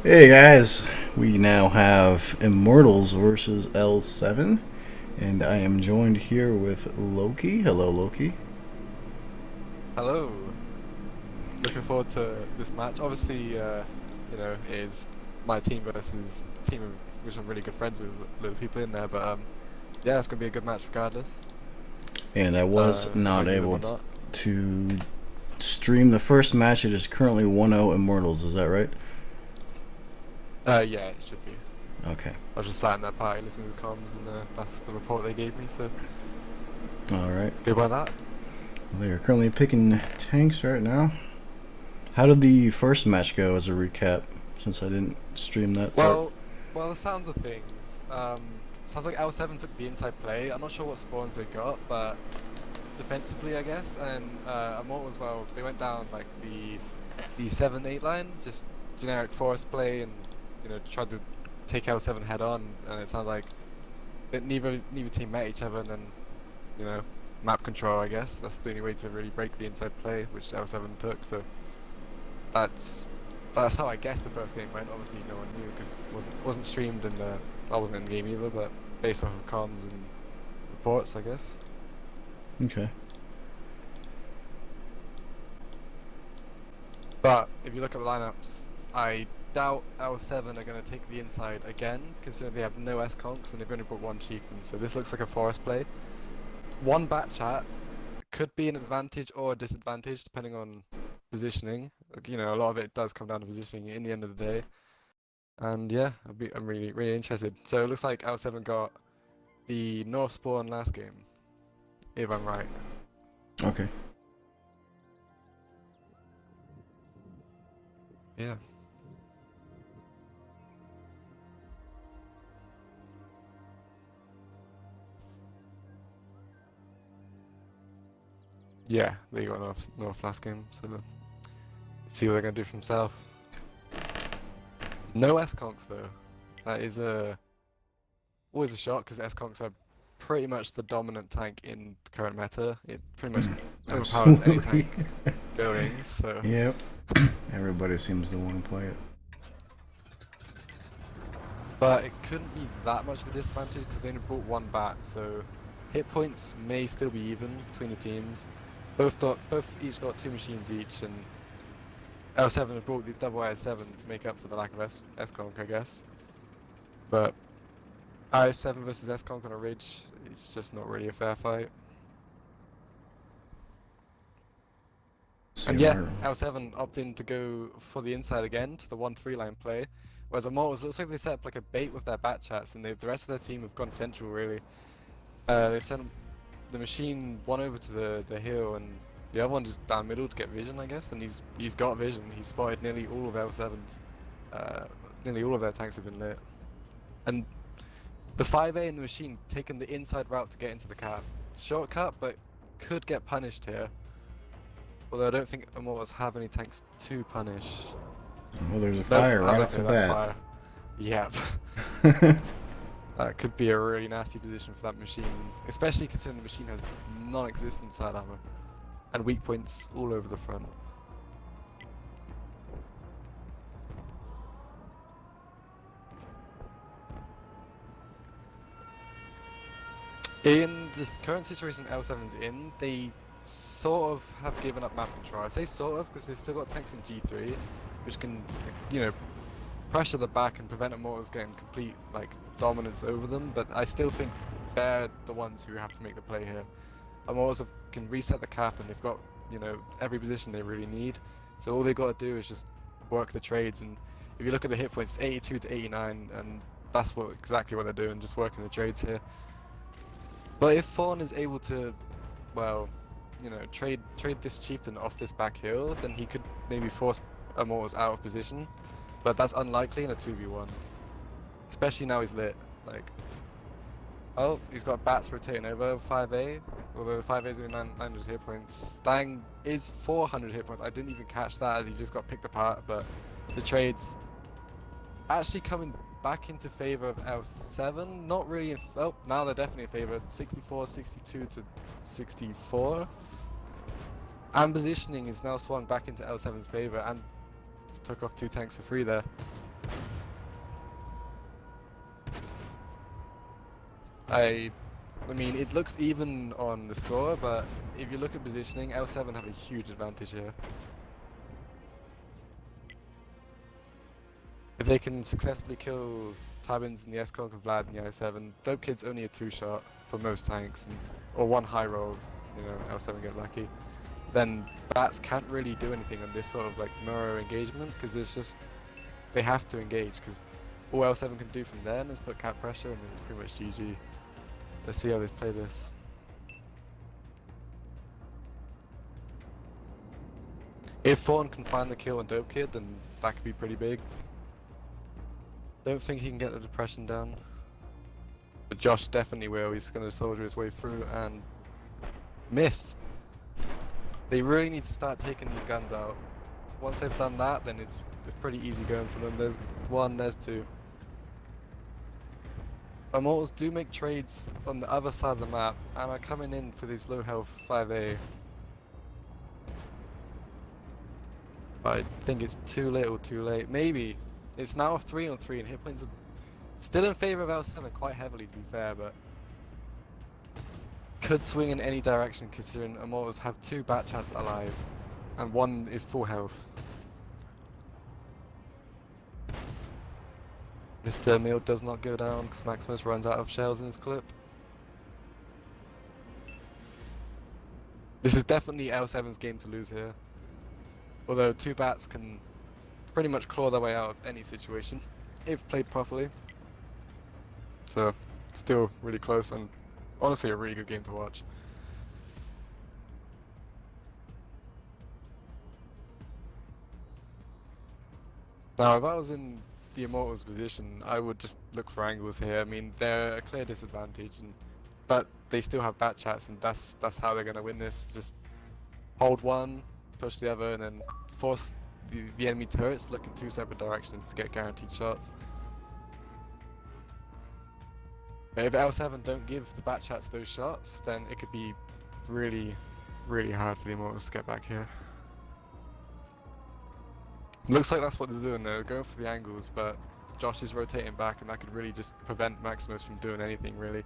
Hey guys, we now have Immortals versus L7, and I am joined here with Loki. Hello, Loki. Hello. Looking forward to this match. Obviously, it is my team versus a team of which I'm really good friends with, a lot of people in there. But yeah, it's gonna be a good match regardless, And I was if I not knew them able or not. to stream the first match. It is currently 1-0 Immortals, is that right? Yeah, it should be. Okay. I was just sat in that party listening to the comms, and that's the report they gave me. So Alright. let's go by that. They are currently picking tanks right now. How did the first match go as a recap, since I didn't stream that part? Well, the sounds of things. Sounds like L7 took the inside play. I'm not sure what spawns they got, but defensively, I guess, and Immortal as well. They went down like the 7-8 line, just generic forest play, and tried to take L7 head on. And it sounded like that neither team met each other, and then you know map control. I guess that's the only way to really break the inside play, which L7 took. So that's that's how I guess the first game went. Obviously, no one knew because wasn't streamed, and I wasn't in the game either. But based off of comms and reports, I guess. Okay. But if you look at the lineups, I doubt L7 are going to take the inside again, considering they have no S-Conks and they've only brought one Chieftain. So this looks like a forest play. One bat chat could be an advantage or a disadvantage depending on positioning. Like, a lot of it does come down to positioning in the end of the day. And yeah, I'm really interested. So it looks like L7 got the North spawn last game, if I'm right. Okay. Yeah. Yeah, they got North last game, so see what they're gonna do for himself. No S-Conks though. That is always a shock because S-Conks are pretty much the dominant tank in the current meta. It pretty much overpowers any Absolutely. tank going, so Yep. Everybody seems to want to play it. but it couldn't be that much of a disadvantage because they only brought one bat, so hit points may still be even between the teams. Both each got two machines each, and L7 have brought the double IS7 to make up for the lack of S-Conk, I guess. But IS7 versus S-Conk on a ridge, it's just not really a fair fight. See And if yeah, I. L7 opting to go for the inside again to the 1-3 line play, whereas Immortals looks like they set up like a bait with their bat chats, and the rest of their team have gone central really. They've sent the machine one over to the hill, and the other one just down middle to get vision, I guess. And he's got vision. He's spotted nearly all of L7's. Nearly all of their tanks have been lit, and the 5A in the machine taking the inside route to get into the cap. Shortcut, but could get punished here. Although I don't think Immortals have any tanks to punish. Well, there's a Nope, fire I right don't off the think that bat. fire. Yep. That could be a really nasty position for that machine, especially considering the machine has non-existent side armor and weak points all over the front. In this current situation L7's in, they sort of have given up map control. I say sort of because they've still got tanks in G3, which can, you know, pressure the back and prevent Immortals getting complete like dominance over them. But I still think they're the ones who have to make the play here. Immortals can reset the cap and they've got every position they really need. So all they've got to do is just work the trades. And if you look at the hit points, 82 to 89, and that's exactly what they're doing, just working the trades here. But if Fawn is able to, well, trade this chieftain off this back hill, then he could maybe force Immortals out of position. But that's unlikely in a 2v1. Especially now he's lit. Like, oh, he's got bats rotating over 5A. Although the 5A is only 900 hit points. Stang is 400 hit points. I didn't even catch that as he just got picked apart. But the trades actually coming back into favor of L7. Not really. Oh, now they're definitely in favor. 64, 62 to 64. And positioning is now swung back into L7's favor and took off two tanks for free there. I I mean, it looks even on the score, but if you look at positioning, L7 have a huge advantage here. If they can successfully kill Tabins and the S-Conk of Vlad and the I7, Dope Kid's only a two-shot for most tanks, or one high roll if, L7 get lucky. Then Bats can't really do anything on this sort of like mirror engagement, because it's just, they have to engage, because all L7 can do from then is put cap pressure and it's pretty much GG. Let's see how they play this. If Thornton can find the kill on Dope Kid, then that could be pretty big. Don't think he can get the depression down. But Josh definitely will. He's going to soldier his way through and miss. They really need to start taking these guns out. Once they've done that, then it's pretty easy going for them. There's one, there's two. Immortals do make trades on the other side of the map and are coming in for these low health 5A. I think it's too little too late. Maybe. It's now a 3-on-3 and hit points are still in favor of L7 quite heavily to be fair, but could swing in any direction considering Immortals have two bat chats alive and one is full health. Mr. Emil does not go down because Maximus runs out of shells in his clip. This is definitely L7's game to lose here. Although two bats can pretty much claw their way out of any situation if played properly. So, still really close and honestly a really good game to watch. Now, if I was in the Immortals position, I would just look for angles here. I mean, they're a clear disadvantage, but they still have bat chats, and that's how they're going to win this. Just hold one, push the other, and then force the enemy turrets to look in two separate directions to get guaranteed shots. But if L7 don't give the bat chats those shots, then it could be really, really hard for the Immortals to get back here. Looks like that's what they're doing. They're going for the angles, but Josh is rotating back, and that could really just prevent Maximus from doing anything really.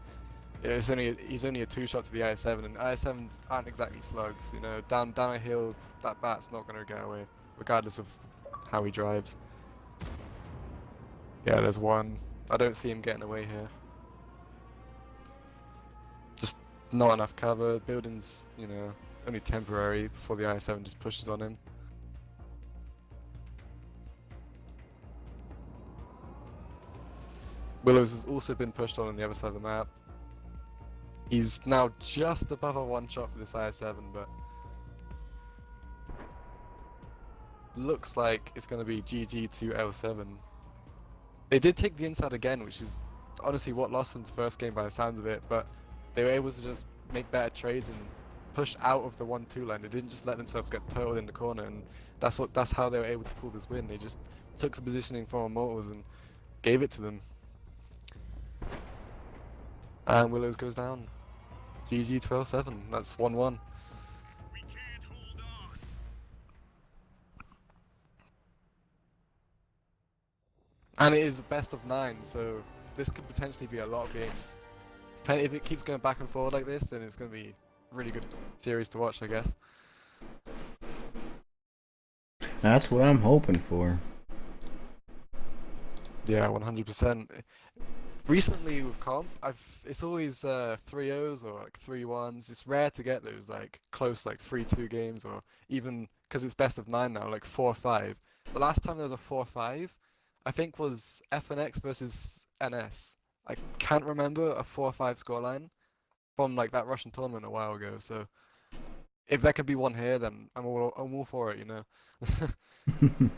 He's only a two-shot to the IS-7, and IS-7s aren't exactly slugs. You know, down a hill, that bat's not going to get away, regardless of how he drives. Yeah, there's one. I don't see him getting away here. Just not enough cover. Building's, only temporary before the IS-7 just pushes on him. Willows has also been pushed on the other side of the map. He's now just above a one-shot for this IS-7, but looks like it's going to be GG to L7. They did take the inside again, which is honestly what lost them the first game by the sounds of it, but they were able to just make better trades and push out of the 1-2 line. They didn't just let themselves get turtled in the corner, and that's how they were able to pull this win. They just took the positioning from Immortals and gave it to them. And Willows goes down. GG 12-7. That's 1-1. And it is a best of 9, so this could potentially be a lot of games. If it keeps going back and forward like this, then it's going to be a really good series to watch, I guess. That's what I'm hoping for. Yeah, 100%. Recently with comp, it's always 3-0s or like 3-1s. It's rare to get those like close like 3-2 games, or even because it's best of 9 now, like 4-5. The last time there was a 4-5, I think was FNX versus NS. I can't remember a 4-5 scoreline from like that Russian tournament a while ago. So if there could be one here, then I'm all for it.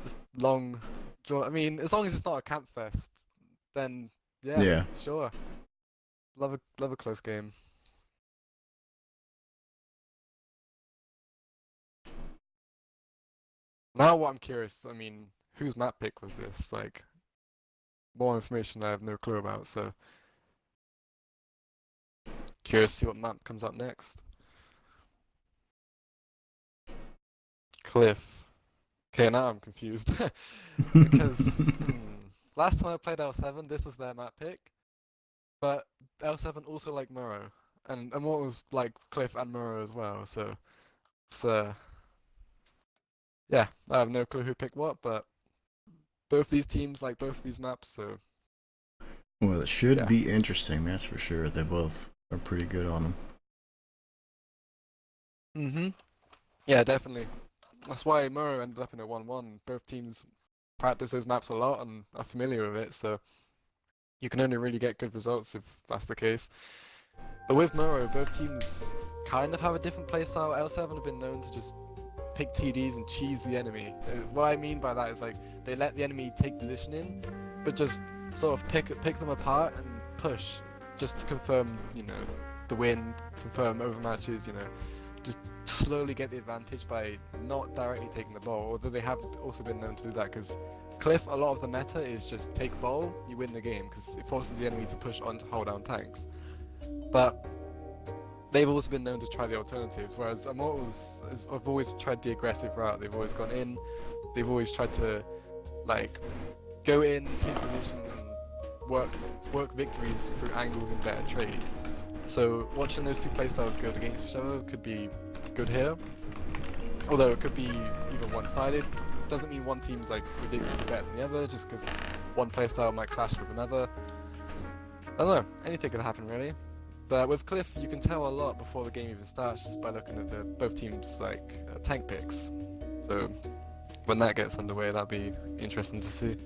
Just long draw. I mean, as long as it's not a camp fest, then. Yeah, sure. Love a close game. Now what I'm curious, I mean, whose map pick was this? Like, more information I have no clue about, so curious to see what map comes up next. Cliff. Okay, now I'm confused. Because last time I played L7, this was their map pick. but L7 also like Murrow, and Immortals like Cliff and Murrow as well. So it's yeah, I have no clue who picked what, but both these teams like both these maps. So Well, it should yeah. be interesting, that's for sure. They both are pretty good on them. Mhm. Yeah, definitely. That's why Murrow ended up in a 1-1. Both teams practice those maps a lot and are familiar with it, so you can only really get good results if that's the case. But with Murrow, both teams kind of have a different playstyle. L7 have been known to just pick TDs and cheese the enemy. What I mean by that is like they let the enemy take position in, but just sort of pick them apart and push just to confirm, the win, confirm overmatches, just slowly get the advantage by not directly taking the ball. Although they have also been known to do that because Cliff, a lot of the meta is just take ball, you win the game because it forces the enemy to push on to hold down tanks. But they've also been known to try the alternatives, whereas Immortals have always tried the aggressive route. They've always gone in, they've always tried to like go in, take position, and work victories through angles and better trades. So watching those two playstyles go against each other could be good here. Although it could be either one-sided. Doesn't mean one team's like ridiculously better than the other, just because one playstyle might clash with another. I don't know. Anything could happen really. But with Cliff, you can tell a lot before the game even starts just by looking at the both teams' tank picks. So when that gets underway, that'd be interesting to see.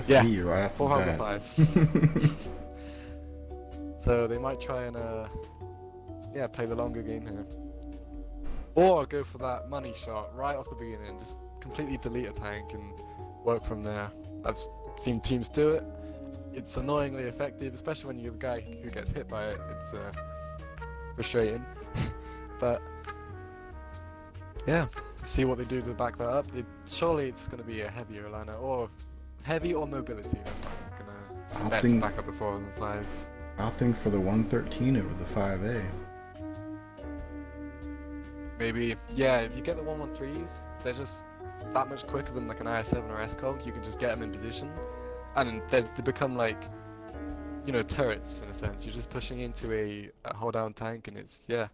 Yeah, FV right off the bat. 4005. So they might try and play the longer game here, or go for that money shot right off the beginning, just completely delete a tank and work from there. I've seen teams do it. It's annoyingly effective, especially when you're the guy who gets hit by it. It's frustrating, but yeah, see what they do to back that up. Surely it's going to be a heavier lineup, or heavy or mobility. That's what I'm gonna bet to Opting, back up the 4005. opting for the 113 over the 5A. Maybe, yeah. If you get the 113s, they're just that much quicker than like an IS7 or SCOG. You can just get them in position, and they become like turrets in a sense. You're just pushing into a hold down tank, and it's just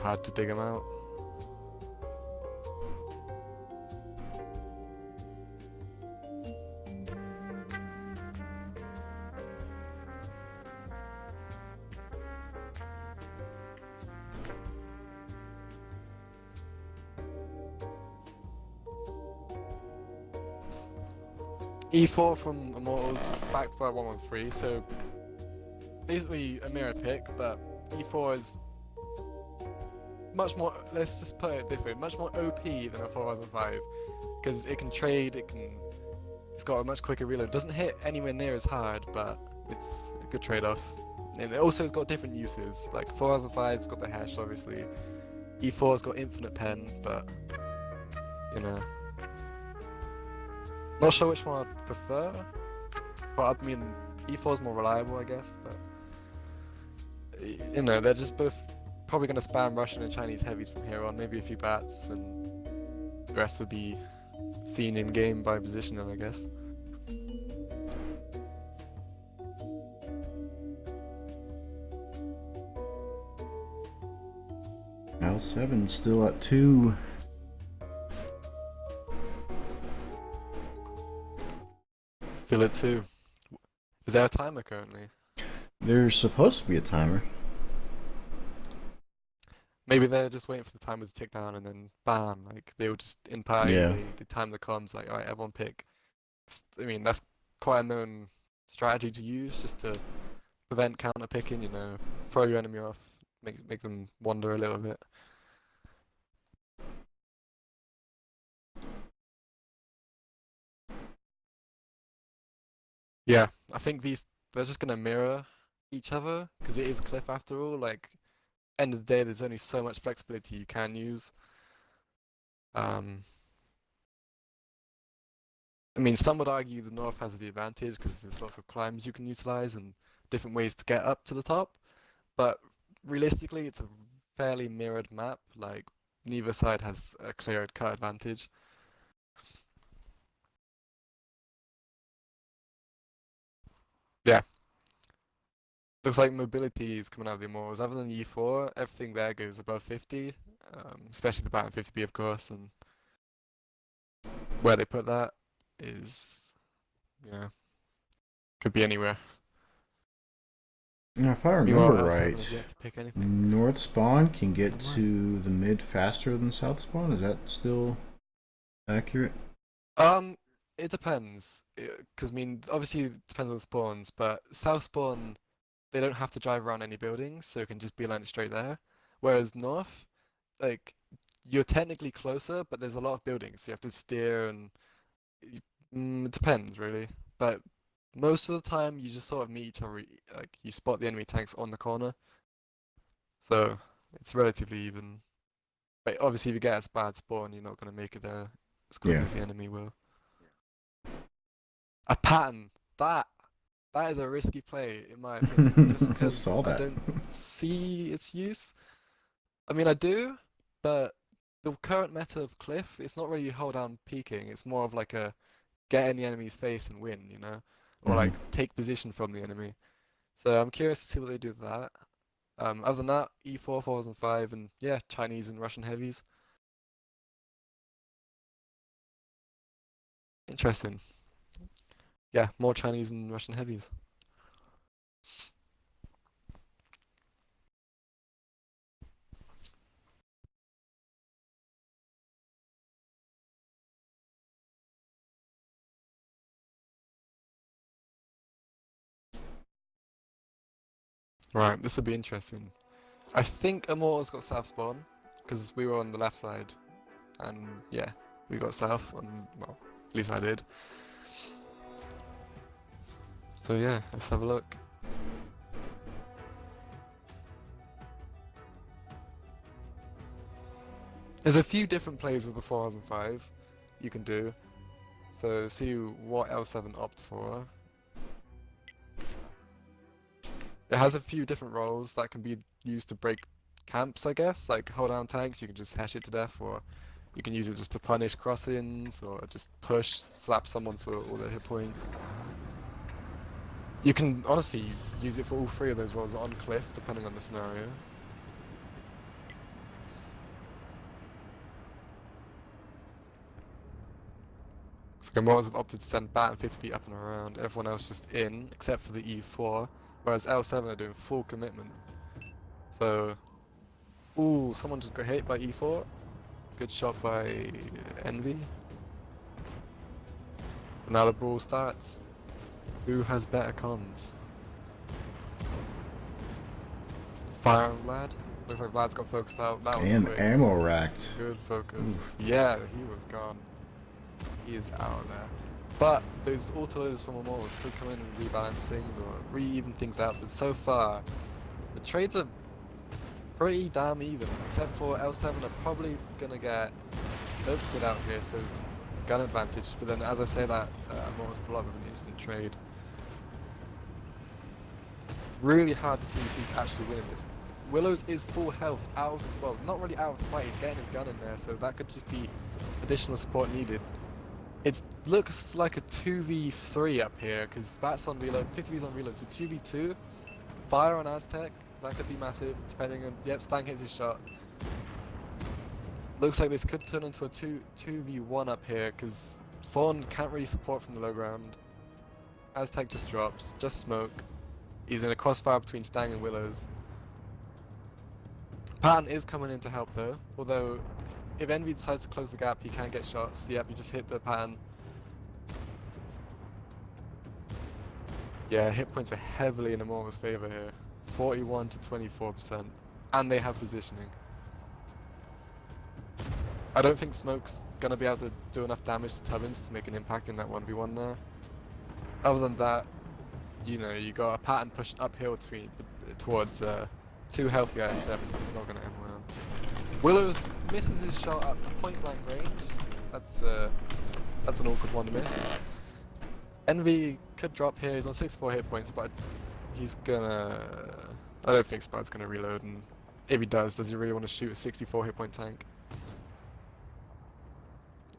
hard to dig them out. E4 from Immortals backed by 113, so basically a mirror pick, but E4 is much more, let's just put it this way, much more OP than a 4005 because it can trade, it's got a much quicker reload. It doesn't hit anywhere near as hard, but it's a good trade-off. And it also has got different uses, like 4005's got the hash obviously, E4's got infinite pen, but you know, not sure which one I'd prefer. But I mean, E4's more reliable, I guess. But they're just both probably going to spam Russian and Chinese heavies from here on. Maybe a few bats, and the rest will be seen in game by positional, I guess. L7 still at 2. Still at 2. Is there a timer currently? There's supposed to be a timer. Maybe they're just waiting for the timer to tick down and then bam, like they were just in party, Yeah. they time the comms, like, alright, everyone pick. I mean, that's quite a known strategy to use just to prevent counter picking, throw your enemy off, make them wander a little bit. Yeah, I think they're just gonna mirror each other because it is Cliff after all. Like, end of the day, there's only so much flexibility you can use. Um, I mean, some would argue the North has the advantage because there's lots of climbs you can utilize and different ways to get up to the top. But realistically, it's a fairly mirrored map. Like, neither side has a clear cut advantage. Yeah. Looks like mobility is coming out of the Immortals. Other than E4, everything there goes above 50, especially the Baton 50B, of course, and where they put that is, could be anywhere. Now, if I remember Meanwhile, L7 has right, yet to pick anything. North spawn can Keep get in mind. to the mid faster than South spawn. Is that still accurate? Um, it depends. Because, I mean, obviously it depends on the spawns, but South spawn, they don't have to drive around any buildings, so it can just beeline it straight there. Whereas North, like, you're technically closer, but there's a lot of buildings, so you have to steer and it depends really. But most of the time, you just sort of meet each other, like, you spot the enemy tanks on the corner, so it's relatively even. But obviously, if you get a bad spawn, you're not going to make it there as quick Yeah. as the enemy will. A pattern. That that is a risky play in my opinion, just I because saw I that. don't see its use. I mean, I do, but the current meta of Cliff, it's not really hold down peeking. It's more of like a get in the enemy's face and win, or Hmm. like take position from the enemy. So I'm curious to see what they do with that. Other than that, E4, 4005, and yeah, Chinese and Russian heavies. Interesting. Yeah, more Chinese and Russian heavies. Right, this will be interesting. I think Immortals got South spawn, because we were on the left side, and yeah, we got South, and well, at least I did. So yeah, let's have a look. There's a few different plays with the 4005 you can do, so see what L7 opt for. It has a few different roles that can be used to break camps, I guess, like hold down tanks, you can just hash it to death, or you can use it just to punish cross-ins, or just push, slap someone for all their hit points. You can honestly use it for all three of those roles on Cliff, depending on the scenario. So Gamorreans have opted to send Bat and 50 up and around, everyone else just in, except for the E4, whereas L7 are doing full commitment. So, ooh, someone just got hit by E4. Good shot by Envy. Now the brawl starts. Who has better comms? Fire on Vlad. Looks like Vlad's got focused out. That was And quick. ammo racked. Good focus. Oof. Yeah, he was gone. He is out there. But those autos from Immortals could come in and rebalance things or re-even things out. But so far, the trades are pretty damn even. Except for L7 are probably going to get good out here, so gun advantage. But then as I say that, Immortals pull up with an instant trade. Really hard to see who's actually winning this. Willows is full health out of, well, not really out of the fight, he's getting his gun in there, so that could just be additional support needed. It looks like a 2v3 up here, because Bat's on reload, 50V's on reload, so 2v2. Fire on Aztec, that could be massive, depending on, yep, Stang hits his shot. Looks like this could turn into a 2v1 up here, because Fawn can't really support from the low ground. Aztec just drops, just smoke. He's in a crossfire between Stang and Willows. Patton is coming in to help though, although if Envy decides to close the gap, he can get shots. Yep, he just hit the Patton. Yeah, hit points are heavily in Immortal's favour here. 41 to 24%. And they have positioning. I don't think Smoke's going to be able to do enough damage to Tubbins to make an impact in that 1v1 there. Other than that, you got a Patton pushing uphill towards two healthy IS7. It's not going to end well. Willows misses his shot at point blank range. That's an awkward one to miss. Envy could drop here. He's on 64 hit points, but he's gonna. I don't think Spud's gonna reload, and if he does he really want to shoot a 64 hit point tank?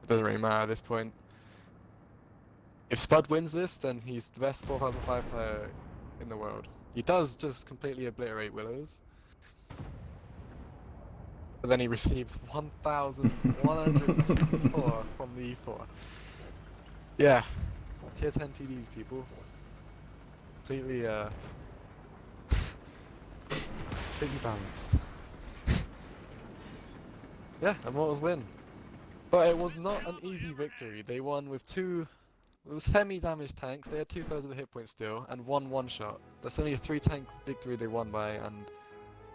It doesn't really matter at this point. If Spud wins this, then he's the best 4005 player in the world. He does just completely obliterate Willows. But then he receives 1,164 from the E4. Yeah. Tier 10 TDs, people. Completely, completely balanced. Yeah, Immortals win. But it was not an easy victory. They won with two semi-damaged tanks. They had 2/3 of the hit points still, and one-shot. That's only a 3-tank victory they won by, and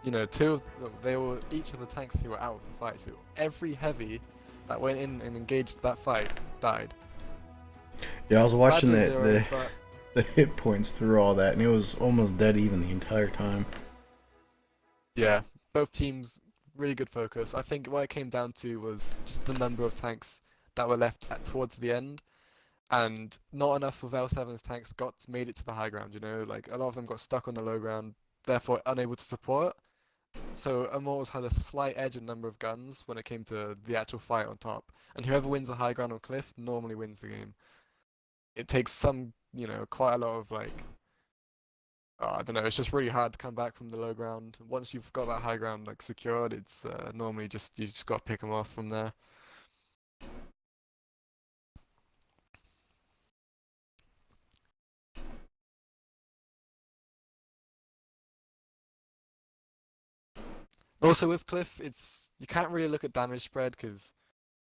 you know, each of the tanks who were out of the fight. So every heavy that went in and engaged that fight died. Yeah, I was watching the hit points through all that, and it was almost dead even the entire time. Yeah, both teams really good focus. I think what it came down to was just the number of tanks that were left towards the end, and not enough of L7's tanks made it to the high ground. You know, like a lot of them got stuck on the low ground, therefore unable to support. So Immortals had a slight edge in number of guns when it came to the actual fight on top, and whoever wins the high ground on cliff normally wins the game. It takes some, you know, quite a lot of like, I don't know, it's just really hard to come back from the low ground. Once you've got that high ground like secured, it's normally you just got to pick them off from there. Also with Cliff, you can't really look at damage spread because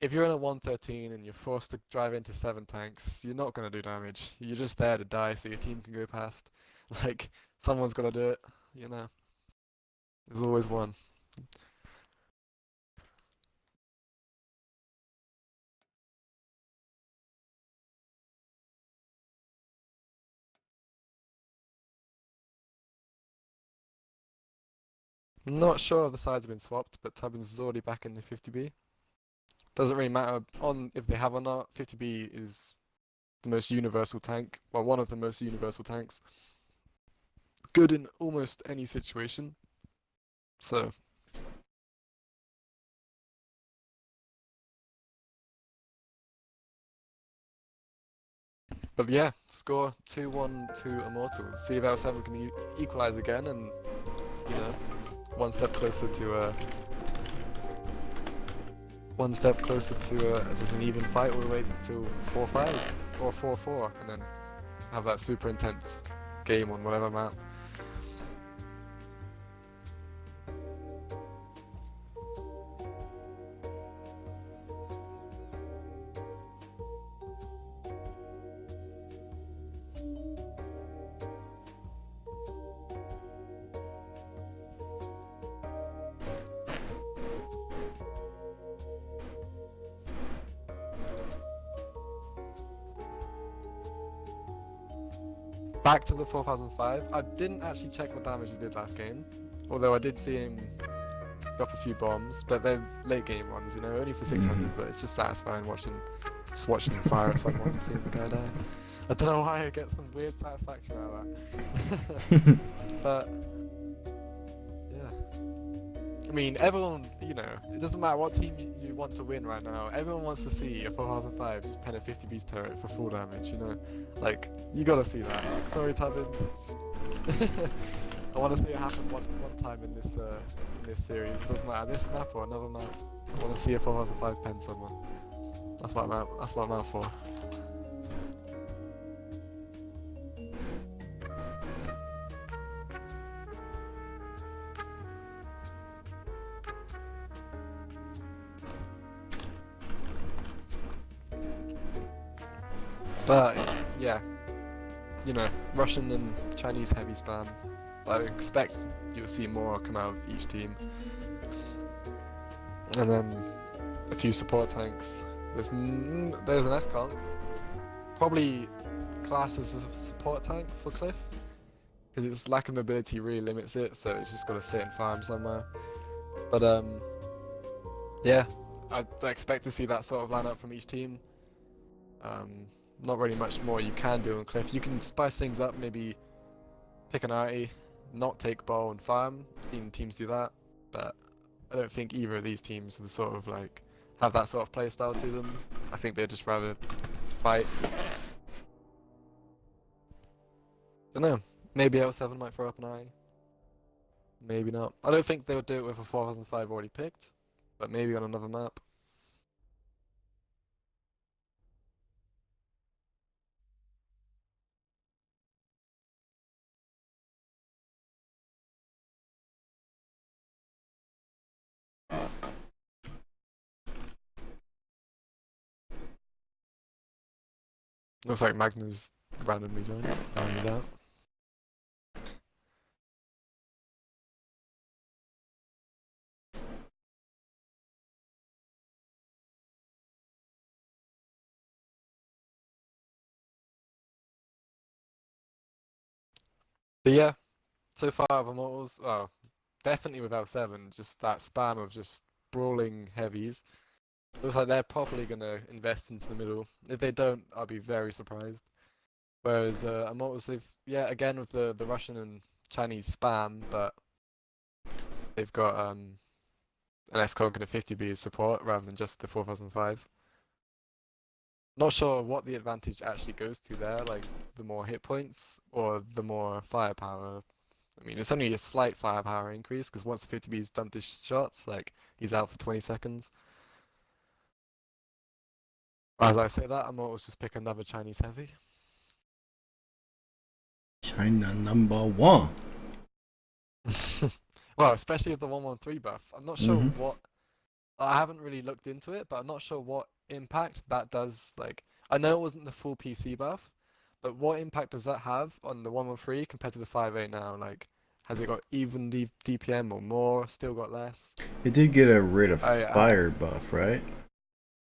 if you're in a 113 and you're forced to drive into 7 tanks, you're not gonna do damage. You're just there to die so your team can go past. Like someone's gotta do it, you know. There's always one. I'm not sure if the sides have been swapped, but Tubbins is already back in the 50B. Doesn't really matter on if they have or not. 50B is the most universal tank, well, one of the most universal tanks. Good in almost any situation. So. But yeah, score 2-1 to Immortals. See if L7 can equalize again and, you know, one step closer to just an even fight all the way to 4-5 or 4-4, and then have that super intense game on whatever map. Back to the 4005. I didn't actually check what damage he did last game, although I did see him drop a few bombs, but they're late game ones, you know, only for 600, but it's just satisfying watching him fire at someone and seeing the guy die. I don't know why I get some weird satisfaction out of that. But, yeah. I mean, everyone, you know, it doesn't matter what team you want to win right now, everyone wants to see a 4005 just pen a 50B's turret for full damage, you know? Like, you gotta see that. Like, sorry, Tubbins. I want to see it happen one time in this series. It doesn't matter this map or another map. I want to see a 4005 pen someone. That's what I'm out for. But yeah, you know, Russian and Chinese heavy spam. I expect you'll see more come out of each team. And then a few support tanks. There's an S-Conk, probably classed as a support tank for Cliff, because its lack of mobility really limits it, so it's just got to sit and farm somewhere. But yeah, I expect to see that sort of lineup from each team. Not really much more you can do on Cliff. You can spice things up, maybe pick an arty, not take ball and farm. I've seen teams do that, but I don't think either of these teams are the sort of like have that sort of play style to them. I think they'd just rather fight. don't know. Maybe L7 might throw up an eye. Maybe not. I don't think they would do it with a 4005 already picked, but maybe on another map. Looks like Magnus randomly joined. He's out. But yeah, so far of Immortals, well, definitely with L7, just that spam of just brawling heavies. Looks like they're probably going to invest into the middle. If they don't, I'll be very surprised. Whereas Immortals, they've, yeah, again with the Russian and Chinese spam, but they've got an S-Cog and a 50B as support rather than just the 4005. Not sure what the advantage actually goes to there, like the more hit points or the more firepower. I mean, it's only a slight firepower increase because once the 50B's dumped his shots, like he's out for 20 seconds. As I say that, I might also just pick another Chinese heavy. China #1. Well, especially with the 113 buff. I'm not sure what. I haven't really looked into it, but I'm not sure what impact that does. Like, I know it wasn't the full PC buff, but what impact does that have on the 113 compared to the 5A now? Like, has it got even DPM or more? Still got less? It did get a rate of fire buff, right?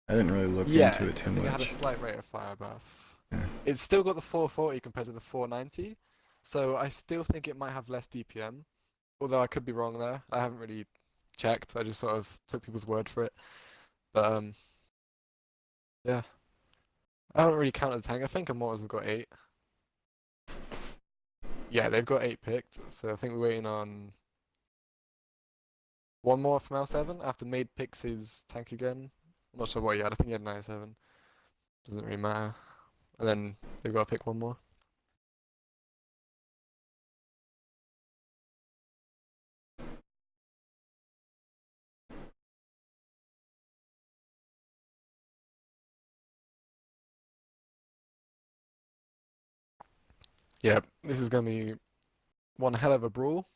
I didn't really look into it too much. It had a slight rate of fire buff. Yeah. It's still got the 440 compared to the 490, so I still think it might have less DPM. Although I could be wrong there. I haven't really checked. I just sort of took people's word for it. But yeah. I haven't really counted the tank. I think Immortals have got 8. Yeah, they've got 8 picked. So I think we're waiting on one more from L7 after Made picks his tank again. I'm not sure what he had. I think he had 97. Doesn't really matter. And then they've got to pick one more. Yeah, this is going to be one hell of a brawl.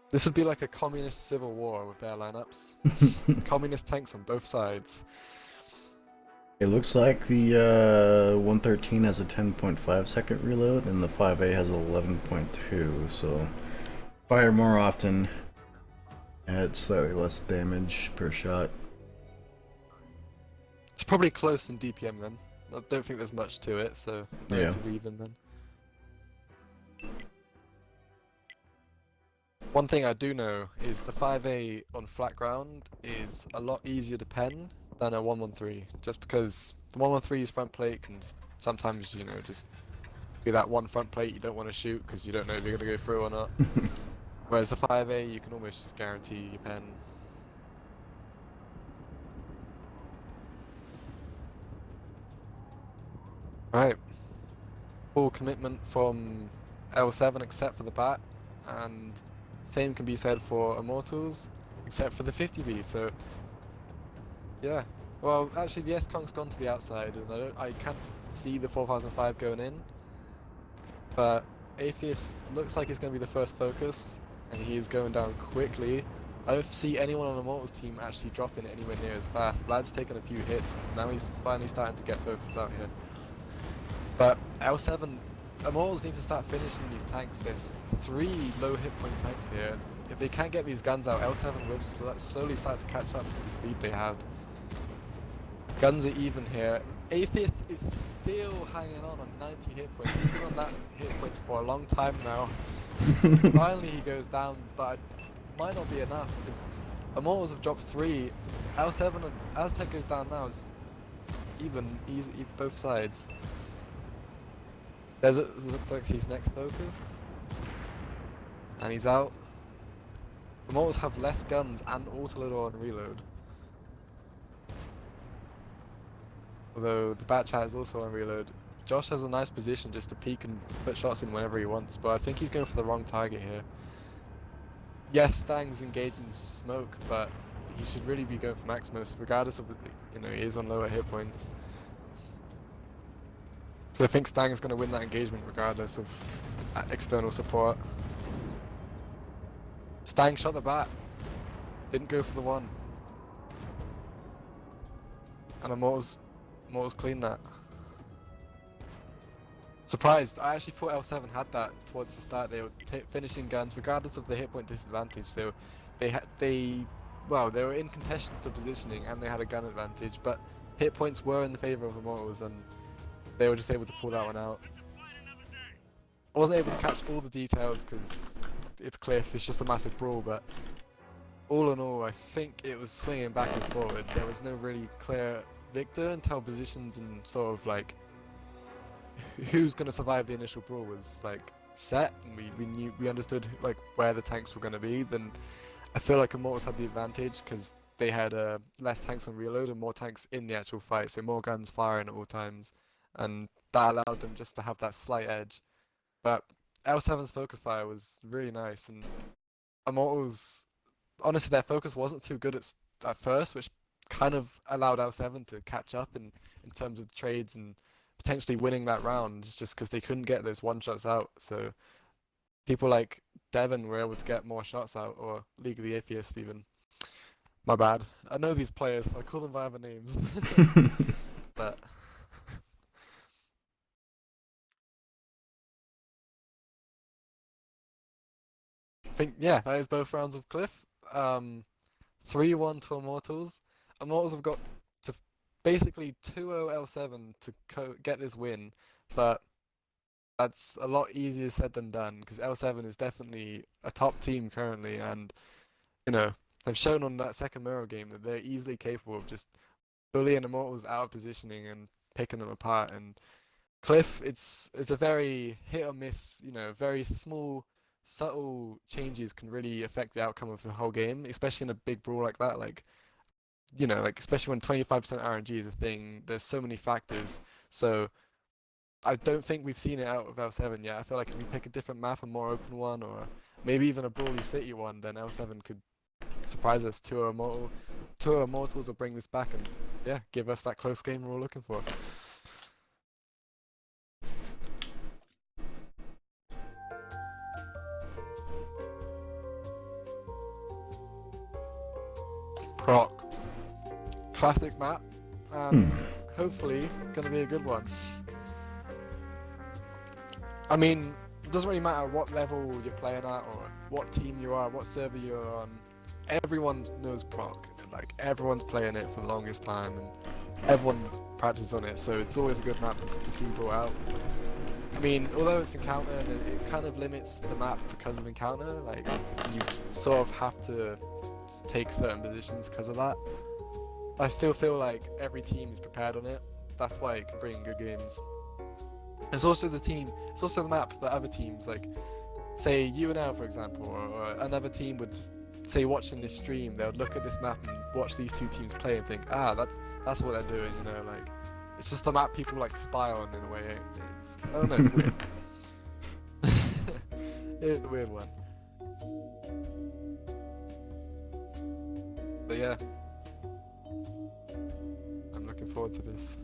This would be like a communist civil war with their lineups. Communist tanks on both sides. It looks like the 113 has a 10.5 second reload and the 5A has 11.2, so fire more often, add slightly less damage per shot. It's probably close in DPM then. I don't think there's much to it, so relatively even then. One thing I do know is the 5A on flat ground is a lot easier to pen than a 113, just because the 113's front plate can sometimes, you know, just be that one front plate you don't want to shoot because you don't know if you're going to go through or not. Whereas the 5A, you can almost just guarantee you pen. Right. Full commitment from L7 except for the bat, and same can be said for Immortals except for the 50B, so yeah. Well, actually the S-Conk's gone to the outside and I can't see the 4005 going in, but Atheist looks like he's going to be the first focus and he is going down quickly. I don't see anyone on Immortals team actually dropping it anywhere near as fast. Vlad's taken a few hits, now he's finally starting to get focused out here. But L7, Immortals need to start finishing these tanks. There's 3 low hit point tanks here. If they can't get these guns out, L7 will just slowly start to catch up to the speed they had. Guns are even here. Atheist is still hanging on 90 hit points. He's been on that hit points for a long time now. Finally he goes down, but it might not be enough because Immortals have dropped 3. L7 and Aztec goes down now. It's even both sides. Looks like he's next focus. And he's out. Immortals have less guns and autoload on reload. Although the bat chat is also on reload. Josh has a nice position just to peek and put shots in whenever he wants, but I think he's going for the wrong target here. Yes, Stang's engaging smoke, but he should really be going for Maximus, regardless of the, he is on lower hit points. So I think Stang's going to win that engagement regardless of external support. Stang shot the bat, didn't go for the one. And Immortals cleaned that. Surprised, I actually thought L7 had that towards the start. They were finishing guns regardless of the hit point disadvantage. They were in contention for positioning and they had a gun advantage, but hit points were in the favor of Immortals and they were just able to pull that one out. I wasn't able to catch all the details because it's Cliff, it's just a massive brawl, but all in all I think it was swinging back and forward. There was no really clear victor until positions and sort of like who's going to survive the initial brawl was like set, and we understood like where the tanks were going to be. Then I feel like Immortals had the advantage because they had less tanks on reload and more tanks in the actual fight, so more guns firing at all times, and that allowed them just to have that slight edge. But L7's focus fire was really nice, and Immortals, honestly, their focus wasn't too good at first, which kind of allowed L7 to catch up in terms of trades and potentially winning that round, just because they couldn't get those one shots out. So people like Devon were able to get more shots out, or League of the Atheist even. My bad. I know these players, I call them by other names. But I think, yeah, that is both rounds of Cliff. 3-1 to Immortals. Immortals have got to basically 2-0 L7 to get this win, but that's a lot easier said than done because L7 is definitely a top team currently, and they've shown on that second mirror game that they're easily capable of just bullying Immortals out of positioning and picking them apart. And Cliff, it's a very hit or miss, very small, subtle changes can really affect the outcome of the whole game, especially in a big brawl like that. Like especially when 25% RNG is a thing, there's so many factors. So I don't think we've seen it out of L7 yet. I feel like if we pick a different map, a more open one, or maybe even a brawly city one, then L7 could surprise us. 2-0 Immortals will bring this back and, yeah, give us that close game we're all looking for. Proc. Classic map, and hopefully gonna be a good one. I mean, it doesn't really matter what level you're playing at or what team you are, what server you're on. Everyone knows proc. Like, everyone's playing it for the longest time and everyone practices on it, so it's always a good map to see brought out. I mean, although it's encounter, it kind of limits the map because of encounter. Like, you sort of have to take certain positions because of that. I still feel like every team is prepared on it. That's why it can bring good games. It's also the map that other teams, like, say UNL for example, or another team would just say watching this stream, they would look at this map and watch these two teams play and think, that's what they're doing, like, it's just the map people like spy on in a way. I don't know, it's weird. It's a weird one. But yeah, I'm looking forward to this.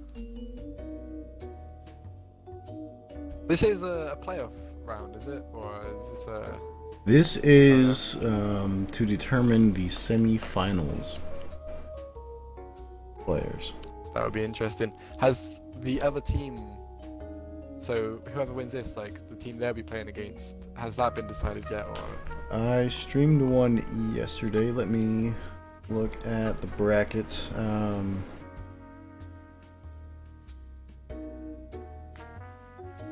This is a playoff round, is it? Or is this a... This is to determine the semi-finals players. That would be interesting. Has the other team, so whoever wins this, like the team they'll be playing against, has that been decided yet? Or I streamed one yesterday. Let me look at the brackets.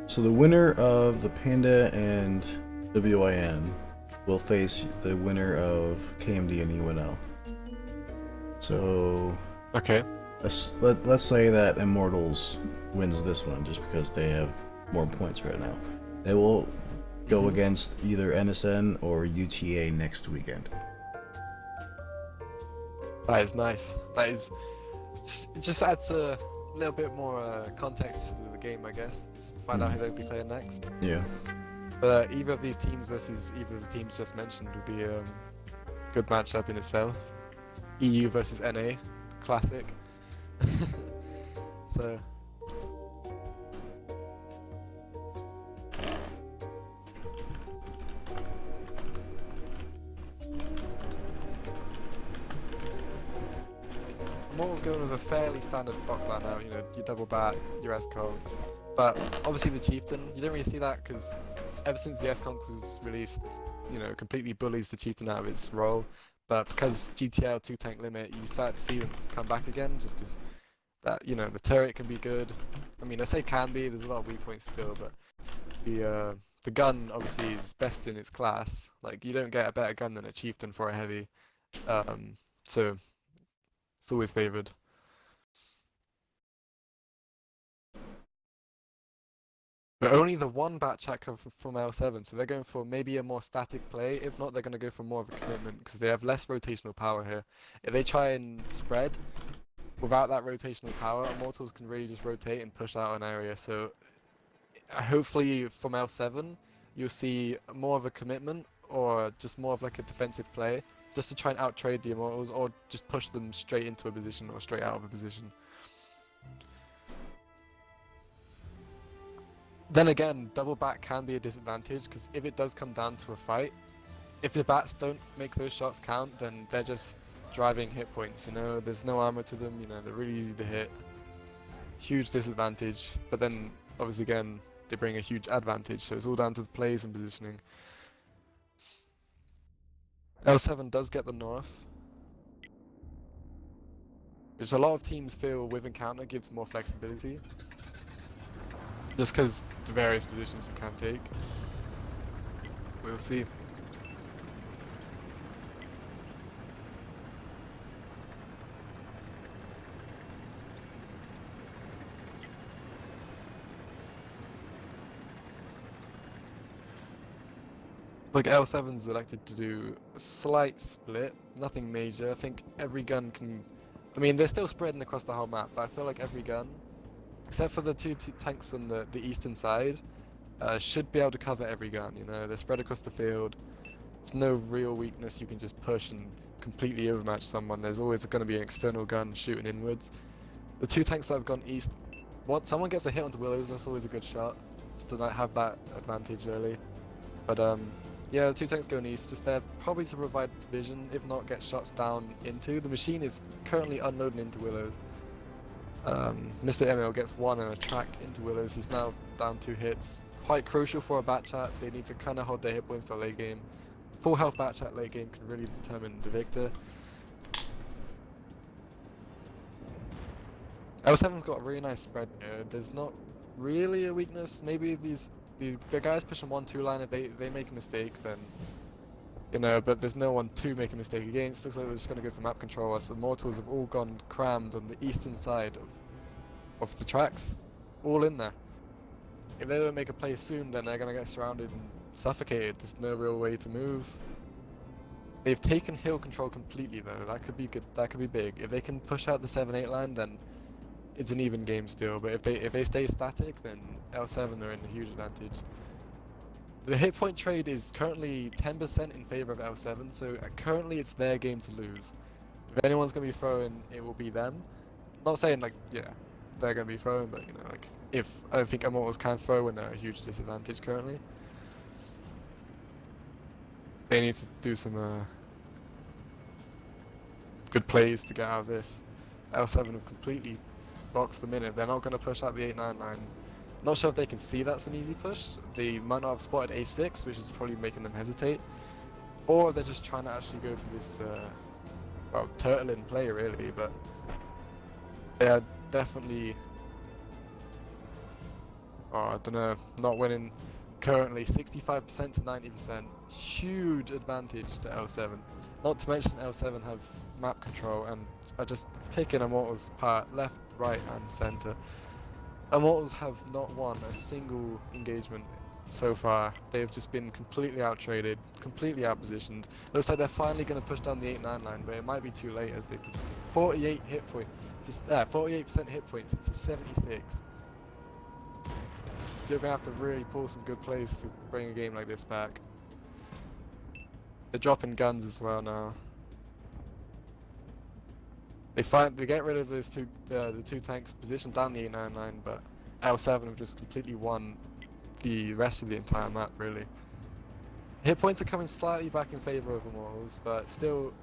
So the winner of the Panda and WIN will face the winner of KMD and UNL. So okay, let's say that Immortals wins this one just because they have more points right now. They will go against either NSN or UTA next weekend. that is nice. That is, it just adds a a little bit more context to the game, I guess, just to find out who they'll be playing next. Yeah. But either of these teams versus either of the teams just mentioned would be a good matchup in itself. EU versus NA, classic. So. Immortal's going with a fairly standard block plan now, you know, your double bat, your S-Conks. But obviously the Chieftain, you don't really see that because ever since the S-Conk was released, you know, completely bullies the Chieftain out of its role. But because GTL 2-tank limit, you start to see them come back again just because that, you know, the turret can be good. I mean, I say can be, there's a lot of weak points still, but the gun obviously is best in its class. Like, you don't get a better gun than a Chieftain for a heavy. So it's always favoured. But only the one Batchat come from L7, so they're going for maybe a more static play. If not, they're going to go for more of a commitment because they have less rotational power here. If they try and spread without that rotational power, Immortals can really just rotate and push out an area. So hopefully from L7, you'll see more of a commitment or just more of like a defensive play just to try and out-trade the Immortals or just push them straight into a position or straight out of a position. Then again, double bat can be a disadvantage because if it does come down to a fight, if the bats don't make those shots count, then they're just driving hit points, you know, there's no armor to them, you know, they're really easy to hit. Huge disadvantage, but then obviously again, they bring a huge advantage, so it's all down to the plays and positioning. L7 does get the North, which a lot of teams feel with encounter gives more flexibility. Just because the various positions you can take. We'll see. Like L7's elected to do a slight split, nothing major. I think every gun can... I mean, they're still spreading across the whole map, but I feel like every gun, except for the two tanks on the eastern side, should be able to cover every gun, you know, they're spread across the field. There's no real weakness, you can just push and completely overmatch someone. There's always going to be an external gun shooting inwards. The two tanks that have gone east, someone gets a hit onto Willows, that's always a good shot, just to not have that advantage early. But yeah, the two tanks going east, just there probably to provide vision, if not get shots down into. The machine is currently unloading into Willows. Mr. Emil gets one and a track into Willows. He's now down 2 hits. Quite crucial for a Batchat. They need to kind of hold their hit points to late game. Full health Batchat late game can really determine the victor. L7's got a really nice spread here. There's not really a weakness. Maybe the guys pushing 1-2 line, if they make a mistake, then, you know, but there's no one to make a mistake against. Looks like we're just going to go for map control, so the Mortals have all gone crammed on the eastern side of the tracks, all in there. If they don't make a play soon, then they're going to get surrounded and suffocated. There's no real way to move. They've taken hill control completely though, that could be good, that could be big. If they can push out the 7-8 line, then it's an even game still, but if they stay static, then L7 are in a huge advantage. The hit point trade is currently 10% in favor of L7, so currently it's their game to lose. If anyone's going to be throwing, it will be them. Not saying like, yeah, they're going to be throwing, but you know, like, I don't think Immortals can throw when they're at a huge disadvantage currently. They need to do some good plays to get out of this. L7 have completely boxed them in. If they're not going to push out the 8-9 line. Not sure if they can see that's an easy push. They might not have spotted A6, which is probably making them hesitate. Or they're just trying to actually go for this, well, turtle in play really, but they are definitely, I don't know, not winning currently. 65% to 90%. Huge advantage to L7. Not to mention L7 have map control and are just picking Immortals apart left, right and center. Immortals have not won a single engagement so far. They've just been completely out-traded, completely outpositioned. Looks like they're finally going to push down the 8-9 line, but it might be too late as they 48 hit point, 48% hit points to 76. You're going to have to really pull some good plays to bring a game like this back. They're dropping guns as well now. They get rid of those the two tanks positioned down the 8-9 line, but L7 have just completely won the rest of the entire map, really. Hit points are coming slightly back in favor of Immortals, but still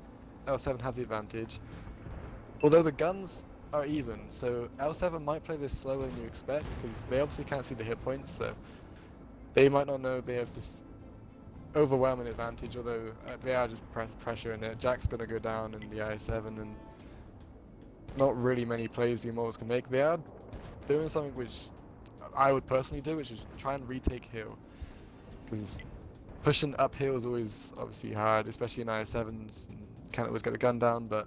L7 have the advantage. Although the guns are even, so L7 might play this slower than you expect, because they obviously can't see the hit points, so they might not know they have this overwhelming advantage, although they are just pressuring it. Jack's gonna go down in the I7, and not really many plays the Immortals can make. They are doing something which I would personally do, which is try and retake hill, because pushing uphill is always obviously hard, especially in I7s, and can't always get the gun down, but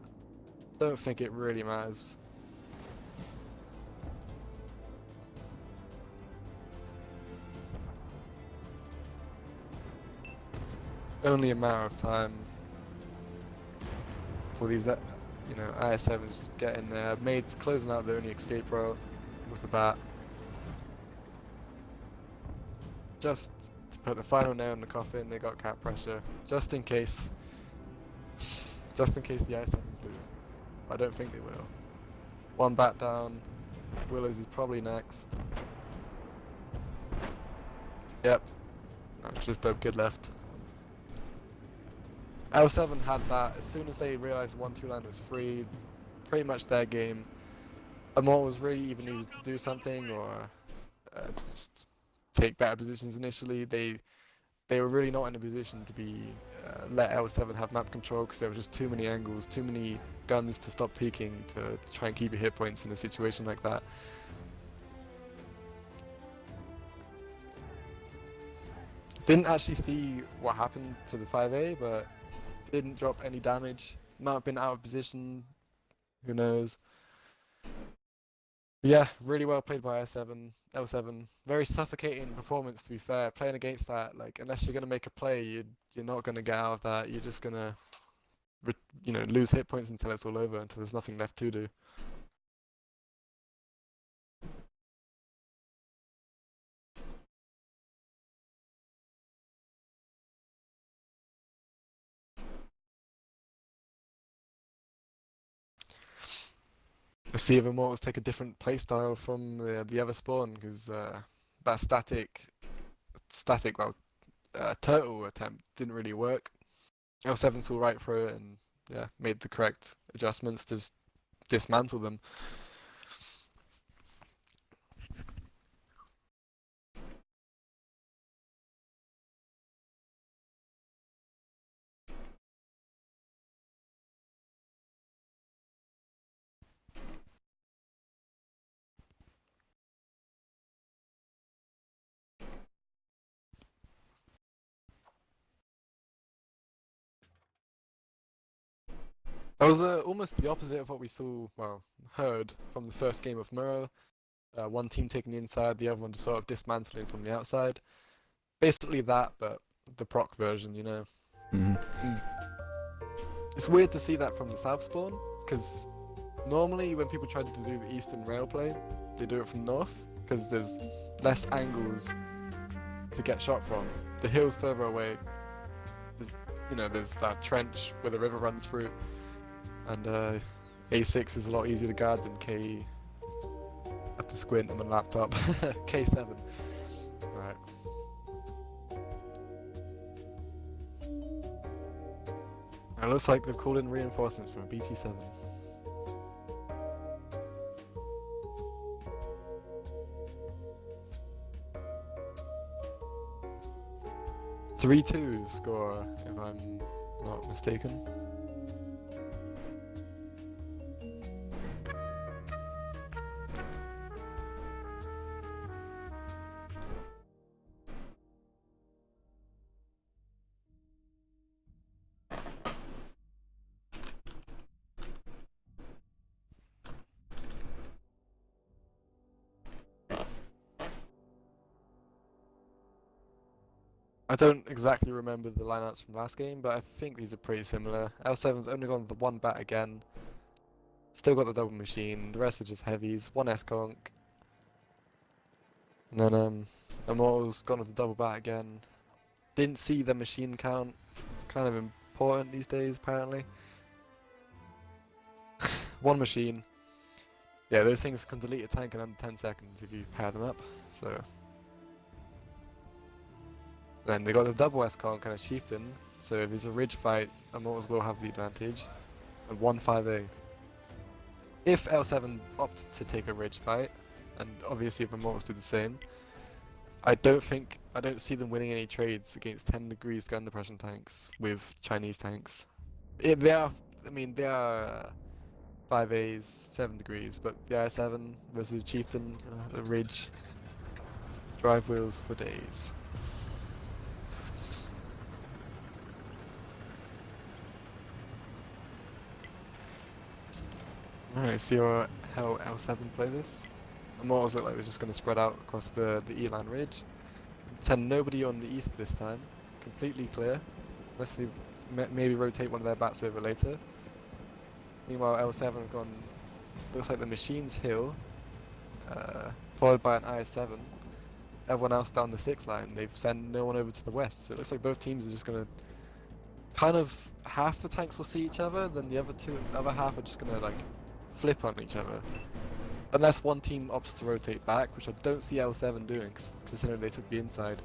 don't think it really matters. Only a matter of time for these, I7s just get in there. Maids closing out their only escape route with the bat. Just to put the final nail in the coffin, they got cap pressure, just in case the I7s lose. I don't think they will. One bat down. Willows is probably next. Yep. No, just Dope Kid left. L7 had that as soon as they realized the 1-2 line was free. Pretty much their game. Immortals really even needed to do something or just take better positions initially. They were really not in a position to be let L7 have map control, because there were just too many angles, too many guns to stop peeking to try and keep your hit points in a situation like that. Didn't actually see what happened to the 5A, but didn't drop any damage. Might have been out of position, who knows. But yeah, really well played by L7. Very suffocating performance, to be fair. Playing against that, like, unless you're gonna make a play, you're not gonna get out of that. You're just gonna, lose hit points until it's all over, until there's nothing left to do. Let's see if Immortals take a different playstyle from the other spawn, because that turtle attempt didn't really work. L7 saw right through it and yeah, made the correct adjustments to dismantle them. That was almost the opposite of what we saw, heard from the first game of Mirror. One team taking the inside, the other one just sort of dismantling from the outside. Basically that, but the proc version, It's weird to see that from the south spawn, because normally when people try to do the eastern rail play, they do it from north, because there's less angles to get shot from. The hill's further away. There's that trench where the river runs through. And A6 is a lot easier to guard than K. I have to squint on the laptop. K7. Right. It looks like they've called in reinforcements from BT7. 3-2 score, if I'm not mistaken. I don't exactly remember the lineups from last game, but I think these are pretty similar. L7's only gone with the one bat again. Still got the double machine. The rest are just heavies. One S-Conk. And then Immortal's gone with the double bat again. Didn't see the machine count. It's kind of important these days, apparently. One machine. Yeah, those things can delete a tank in under 10 seconds if you pair them up. So then they got the double S-Conk and a Chieftain. So if it's a ridge fight, Immortals will have the advantage. And 1-5A. If L7 opt to take a ridge fight, and obviously if Immortals do the same, I don't see them winning any trades against 10 degrees gun depression tanks with Chinese tanks. They are 5As, 7 degrees, but the I7 versus Chieftain, the ridge, drive wheels for days. Alright, see how L7 play this. Immortals look like they're just going to spread out across the E-line ridge. Send nobody on the east this time. Completely clear. Unless they maybe rotate one of their bats over later. Meanwhile, L7 have gone, looks like the Machine's hill, followed by an IS7. Everyone else down the 6 line, they've sent no one over to the west. So it looks like both teams are just going to kind of, half the tanks will see each other, then the other half are just going to like flip on each other. Unless one team opts to rotate back, which I don't see L7 doing, considering they took the inside.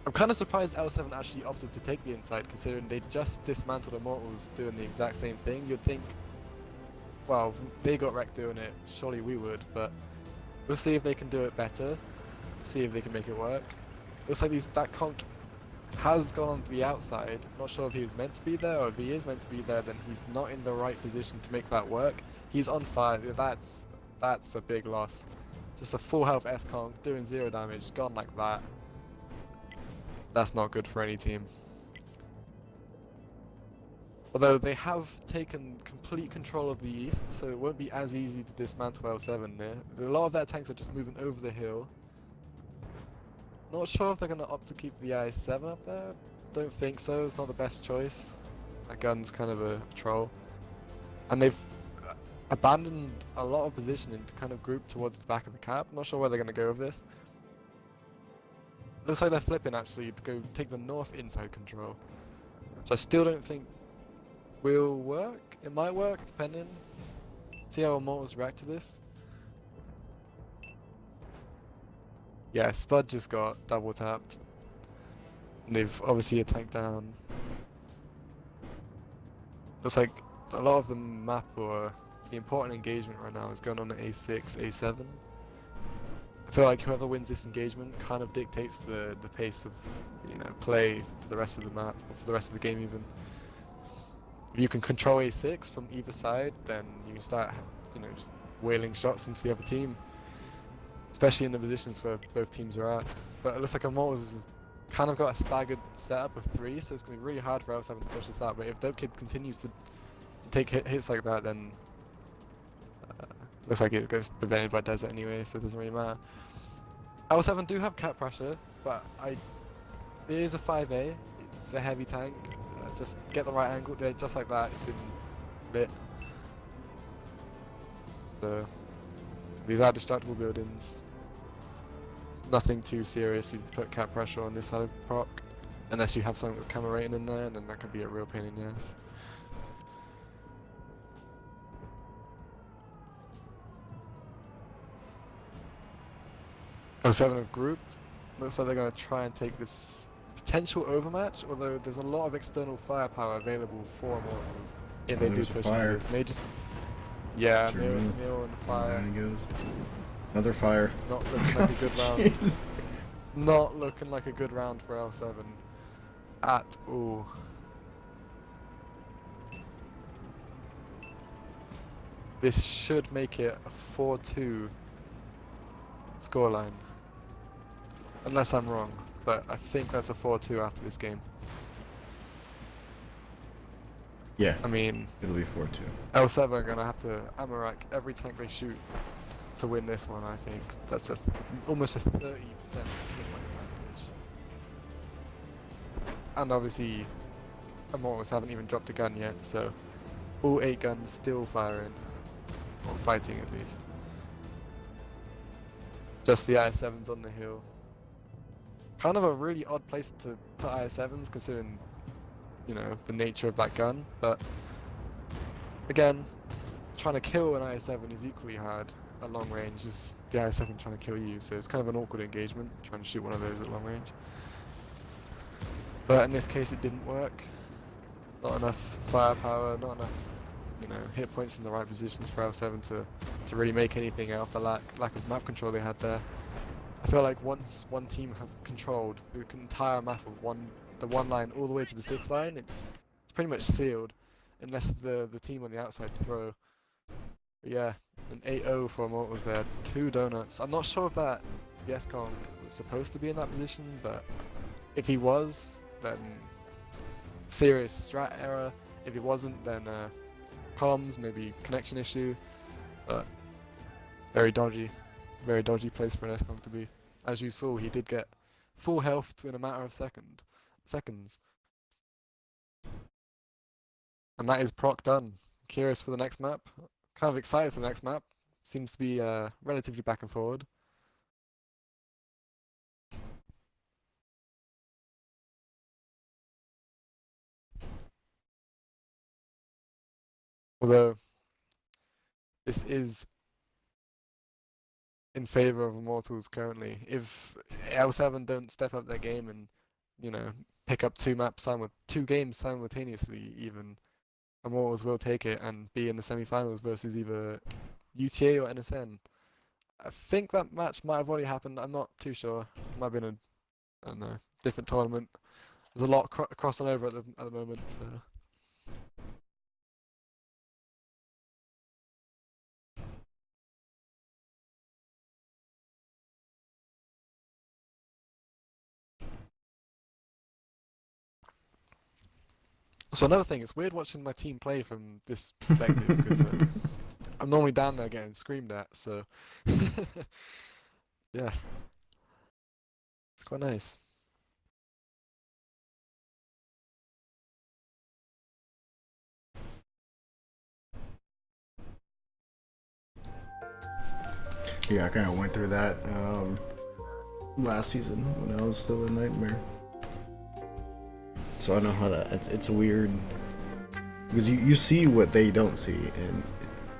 I'm kind of surprised L7 actually opted to take the inside, considering they just dismantled Immortals doing the exact same thing. You'd think, well, they got wrecked doing it, surely we would, but we'll see if they can do it better, see if they can make it work. Looks like that Conk has gone on to the outside. Not sure if he was meant to be there, or if he is meant to be there, then he's not in the right position to make that work. He's on fire. That's a big loss. Just a full health S-Conk doing 0 damage, gone like that. That's not good for any team. Although they have taken complete control of the east, so it won't be as easy to dismantle L7 there. A lot of their tanks are just moving over the hill. Not sure if they're going to opt to keep the I7 up there. Don't think so. It's not the best choice. That gun's kind of a troll. And they've abandoned a lot of positioning to kind of group towards the back of the cap. Not sure where they're going to go with this. Looks like they're flipping actually to go take the north inside control. So I still don't think will work. It might work depending. See how Immortals react to this. Yeah, Spud just got double tapped. And they've obviously a tank down. Looks like a lot of the map or the important engagement right now is going on at A6, A7. I feel like whoever wins this engagement kind of dictates the pace of play for the rest of the map, or for the rest of the game even. If you can control A6 from either side, then you start just whaling shots into the other team. Especially in the positions where both teams are at. But it looks like Immortals has kind of got a staggered setup of 3, so it's going to be really hard for L7 to push this out. But if Dope Kid continues to take hits like that, then looks like it gets prevented by Desert anyway, so it doesn't really matter. L7 do have cap pressure, but it is a 5A. It's a heavy tank. Just get the right angle there, just like that. It's been lit. So these are destructible buildings. Nothing too serious. You put cap pressure on this side of proc, unless you have something with camera rating in there, and then that could be a real pain in the ass. L7 have grouped. Looks like they're going to try and take this potential overmatch, although there's a lot of external firepower available for Immortals if they do push fire. this. May just, yeah, Meal on the fire. There he goes. Another fire. Not looking like a good round. Not looking like a good round for L7 at all. This should make it a 4-2 scoreline. Unless I'm wrong, but I think that's a 4-2 after this game. Yeah. I mean, it'll be 4-2. L7 are gonna have to ammo rack every tank they shoot to win this one. I think that's just almost a 30% hit point advantage. and obviously Immortals haven't even dropped a gun yet, so all 8 guns still firing, or fighting at least. Just the IS-7s on the hill. Kind of a really odd place to put IS-7s considering, you know, the nature of that gun, but again, trying to kill an IS-7 is equally hard at long range as the IS-7 trying to kill you, so it's kind of an awkward engagement, trying to shoot one of those at long range. But in this case it didn't work. Not enough firepower, not enough, you know, hit points in the right positions for L7 to really make anything out of the lack of map control they had there. I feel like once one team have controlled the entire map of the one line all the way to the 6th line, it's pretty much sealed, unless the team on the outside throw. But yeah, an 8-0 for Immortals there, 2 donuts. I'm not sure if that Yeskong was supposed to be in that position, but if he was, then serious strat error. If he wasn't, then comms, maybe connection issue. But very dodgy place for an Yeskong to be. As you saw, he did get full health in a matter of seconds. And that is proc done. Curious for the next map. Kind of excited for the next map. Seems to be relatively back and forward. Although this is in favor of Immortals currently. If L7 don't step up their game and, you know, pick up 2 games simultaneously, even Immortals will take it and be in the semi-finals versus either UTA or NSN. I think that match might have already happened. I'm not too sure. It might have been I don't know, different tournament. There's a lot crossing over at the moment, so. So another thing, it's weird watching my team play from this perspective because I'm normally down there getting screamed at, so yeah, it's quite nice. Yeah, I kind of went through that last season when I was still a Nightmare. So I know how that. It's weird because you see what they don't see, and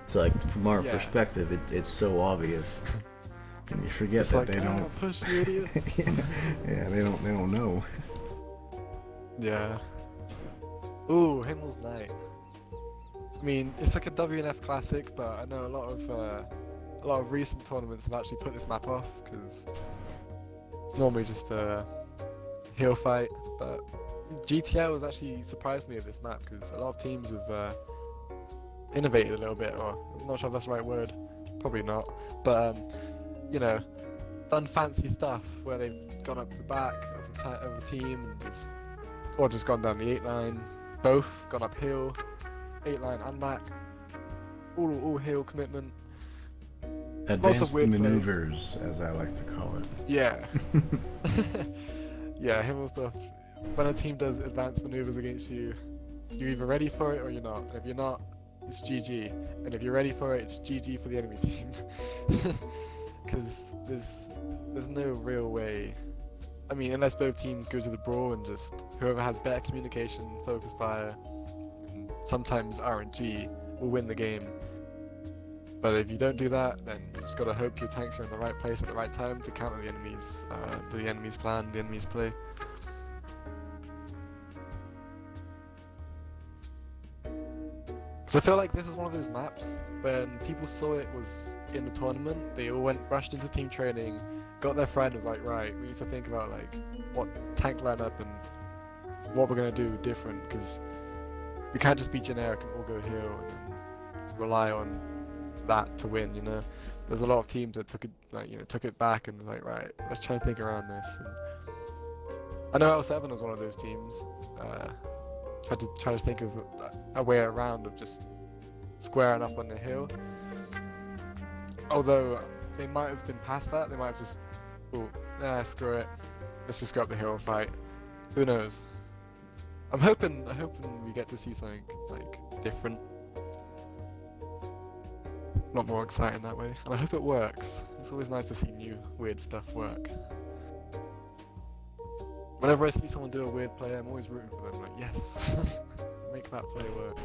it's like from our perspective, it's so obvious, and you forget it's that like, they don't. Push you idiots. Yeah, they don't know. Yeah. Ooh, Himmel's Night. I mean, it's like a WNF classic, but I know a lot of recent tournaments have actually put this map off because it's normally just a hill fight. But GTL has actually surprised me with this map because a lot of teams have innovated a little bit, or I'm not sure if that's the right word, probably not. But you know, done fancy stuff where they've gone up to the back of the team and just gone down the 8 line, both gone uphill, 8 line and back, all hill commitment. Advanced maneuvers, as I like to call it. Yeah. Yeah, Himmel stuff. When a team does advanced maneuvers against you, you're either ready for it or you're not. And if you're not, it's GG. And if you're ready for it, it's GG for the enemy team. Because there's no real way. I mean, unless both teams go to the brawl and just whoever has better communication, focus fire, and sometimes RNG will win the game. But if you don't do that, then you just gotta hope your tanks are in the right place at the right time to counter the enemy's plan, the enemy's play. So I feel like this is one of those maps when people saw it was in the tournament, they all rushed into team training, got their friend, was like, right, we need to think about like what tank lineup and what we're gonna do different, because we can't just be generic and all go hill and then rely on that to win, you know. There's a lot of teams that took it back and was like, right, let's try and think around this. And I know L7 was one of those teams. Try to think of a way around of just squaring up on the hill. Although they might have been past that, they might have just, screw it, let's just go up the hill and fight. Who knows? I'm hoping we get to see something like different, a lot more exciting that way, and I hope it works. It's always nice to see new weird stuff work. Whenever I see someone do a weird play, I'm always rooting for them. Like, yes, make that play work.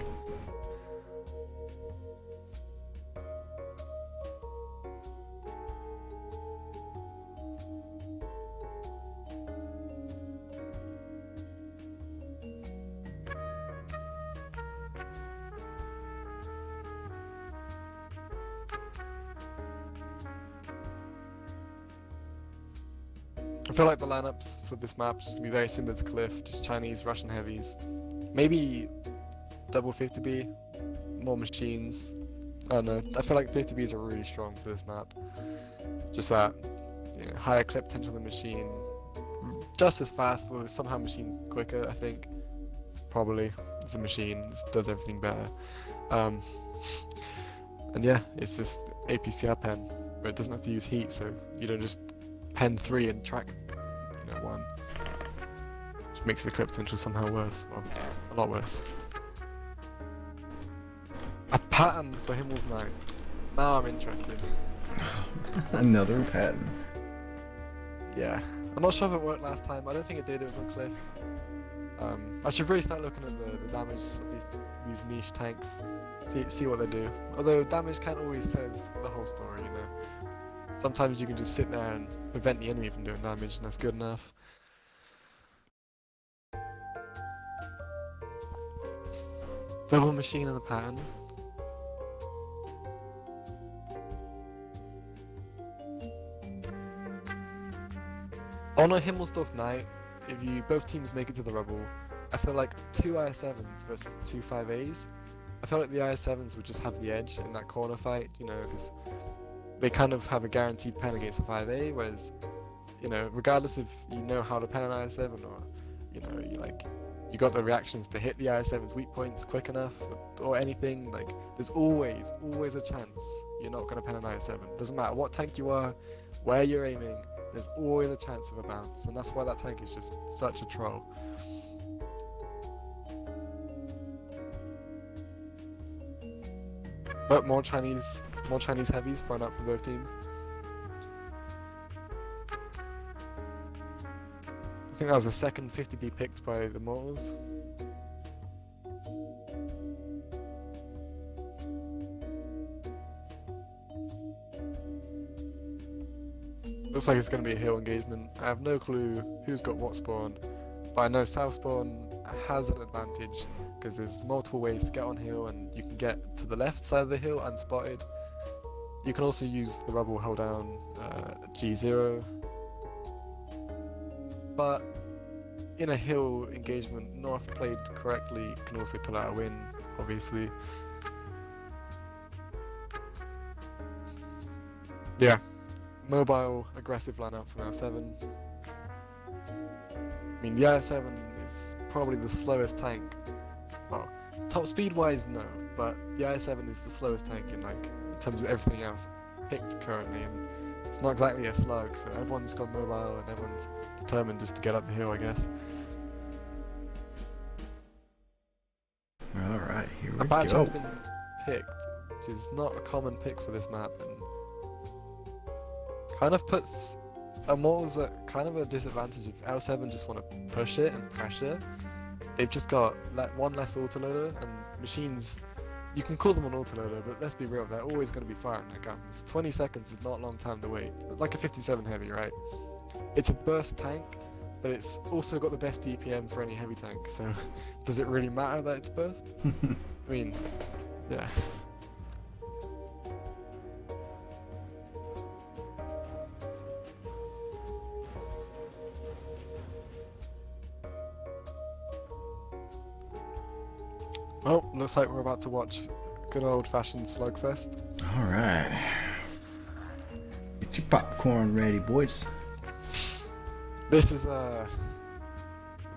I feel like the lineups for this map is to be very similar to Cliff, just Chinese, Russian heavies. Maybe double 50B, more machines. I don't know, I feel like 50Bs are really strong for this map. Just that, you know, higher clip potential than machine. Just as fast, though somehow machine's quicker, I think. Probably. It's a machine, it does everything better. And yeah, it's just APCR pen, but it doesn't have to use heat, so you don't just pen 3 and track, you know, 1. Which makes the clip potential somehow worse, or a lot worse. A pattern for Himmel's Night. Now I'm interested. Another pattern. Yeah. I'm not sure if it worked last time. I don't think it did, it was on Cliff. I should really start looking at the damage of these niche tanks, see what they do. Although damage can't always say the whole story, you know. Sometimes you can just sit there and prevent the enemy from doing damage, and that's good enough. Double machine and a pattern. On a Himmelsdorf night, if you both teams make it to the rubble, I feel like 2 IS7s versus 2 5As. I feel like the IS7s would just have the edge in that corner fight, you know, because they kind of have a guaranteed pen against a 5A, whereas, you know, regardless if you know how to pen an IS7 or, you know, you got the reactions to hit the IS7's weak points quick enough or anything, like, there's always a chance you're not going to pen an IS7. Doesn't matter what tank you are, where you're aiming, there's always a chance of a bounce, and that's why that tank is just such a troll. But more Chinese heavies thrown out from both teams. I think that was the second 50B picked by the Mortals. Looks like it's going to be a hill engagement. I have no clue who's got what spawn, but I know South spawn has an advantage because there's multiple ways to get on hill, and you can get to the left side of the hill unspotted. You can also use the rubble hold down G0, but in a hill engagement, North played correctly can also pull out a win, obviously. Yeah. Mobile, aggressive lineup from L7. I mean, the IS7 is probably the slowest tank. Well, top speed wise, no, but the IS7 is the slowest tank in terms of everything else picked currently, and it's not exactly a slug, so everyone's gone mobile and everyone's determined just to get up the hill, I guess. Alright, here we A badge go. has been picked, which is not a common pick for this map, and kind of puts Immortals at kind of a disadvantage if L7 just want to push it and pressure. They've just got one less autoloader, and machines, you can call them an autoloader, but let's be real, they're always going to be firing their guns. 20 seconds is not a long time to wait. Like a 57 heavy, right? It's a burst tank, but it's also got the best DPM for any heavy tank, so does it really matter that it's burst? I mean, yeah. Oh, looks like we're about to watch a good old-fashioned slugfest. Alright. Get your popcorn ready, boys. This is, we'll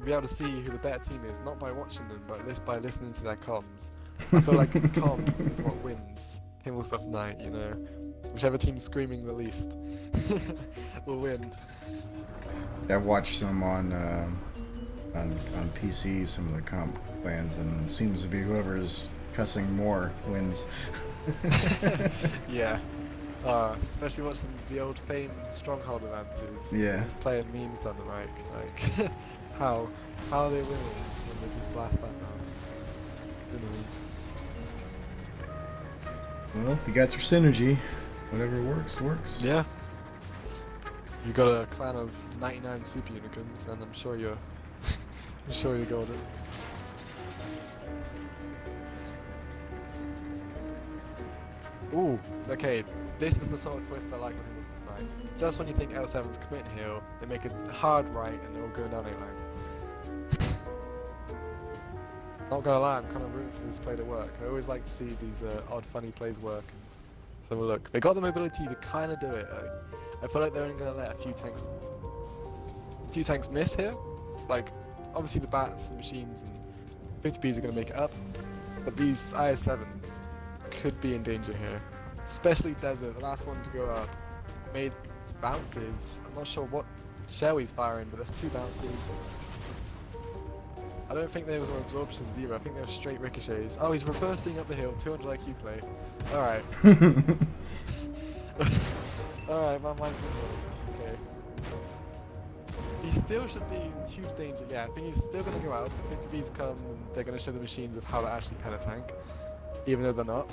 be able to see who the better team is, not by watching them, but by listening to their comms. I feel like comms is what wins Himmelsdorf Night, you know? Whichever team's screaming the least will win. I watched some on on PC, some of the comp plans, and it seems to be whoever's cussing more wins. Yeah. Especially watching the old Fame Stronghold advances. Yeah. Just playing memes down the mic. Like, how are they winning when they just blast that now? Who knows? Well, if you got your synergy, whatever works, works. Yeah. You got a clan of 99 super unicums, then I'm sure you're, I'm sure you got it. Ooh, okay. This is the sort of twist I like with Himmelston Knight. Just when you think L7's committing heal, they make a hard right and they're all going down A line. Not gonna lie, I'm kind of rooting for this play to work. I always like to see these odd, funny plays work. So look, they got the mobility to kind of do it. I feel like they're only gonna let a few tanks miss here. Like, obviously the bats, the machines, and 50Bs are gonna make it up, but these IS7s could be in danger here. Especially Desert, the last one to go up, made bounces. I'm not sure what shell he's firing, but there's 2 bounces. I don't think there was absorptions either. I think they were straight ricochets. Oh, he's reversing up the hill. 200 IQ play. All right. All right, my mind's been blown. Okay. He still should be in huge danger. Yeah, I think he's still gonna go out. 50Bs come. They're gonna show the machines of how to actually pen a tank, even though they're not.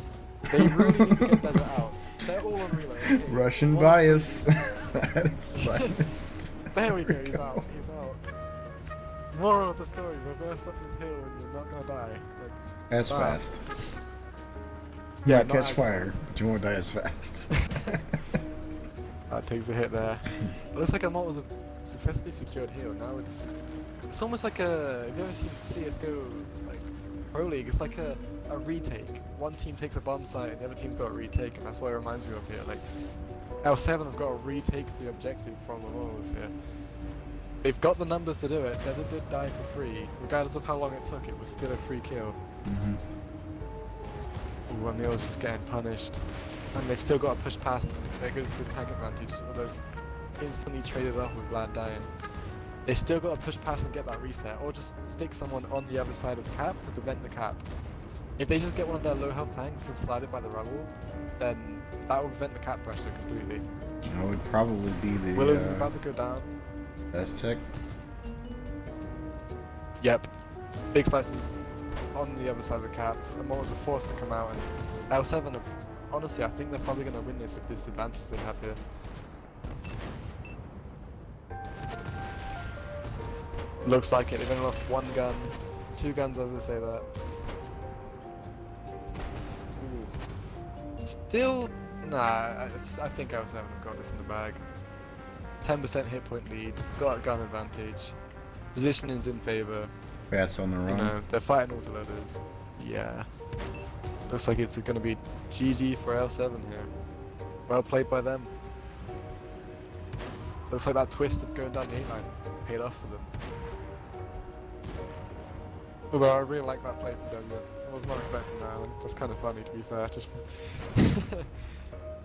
They really need to get Desert out. They're all on relay. Okay. Russian bias at its finest. There we go. He's out. He's out. Moral of the story: reverse up this hill and you're not gonna die. Like, As fast. You yeah, might not catch as fire, fast. but you won't die as fast. That takes a hit there. It looks like a mod was a successfully secured heal. Now it's almost like a. Have you ever seen CS:GO like Pro League? It's like a retake. One team takes a bomb site and the other team's got a retake, and that's what it reminds me of here. Like L7 have got to retake the objective from the Royals here. They've got the numbers to do it. Desert did die for free. Regardless of how long it took, it was still a free kill. Ooh, and the others just getting punished. And they've still got to push past them. There goes the tank advantage, although instantly traded off with Vlad dying. They still got to push past and get that reset, or just stick someone on the other side of the cap to prevent the cap. If they just get one of their low health tanks and slide it by the rubble, then that will prevent the cap pressure completely. That would probably be the Willows is about to go down. S-Tech. Yep. Big slices on the other side of the cap. The Mortals are forced to come out, and L7 are, honestly, I think they're probably going to win this with this advantage they have here. Looks like it. They've only lost 1 gun. 2 guns as they say that. Ooh. Still, nah, I think L7 have got this in the bag. 10% hit point lead, got a gun advantage, positioning's in favour. Bats on the run. You know, they're fighting autoloaders. Yeah. Looks like it's going to be GG for L7 here. Well played by them. Looks like that twist of going down the 8 line paid off for them. Although I really like that play from Desert. I was not expecting that. That's kind of funny, to be fair. Just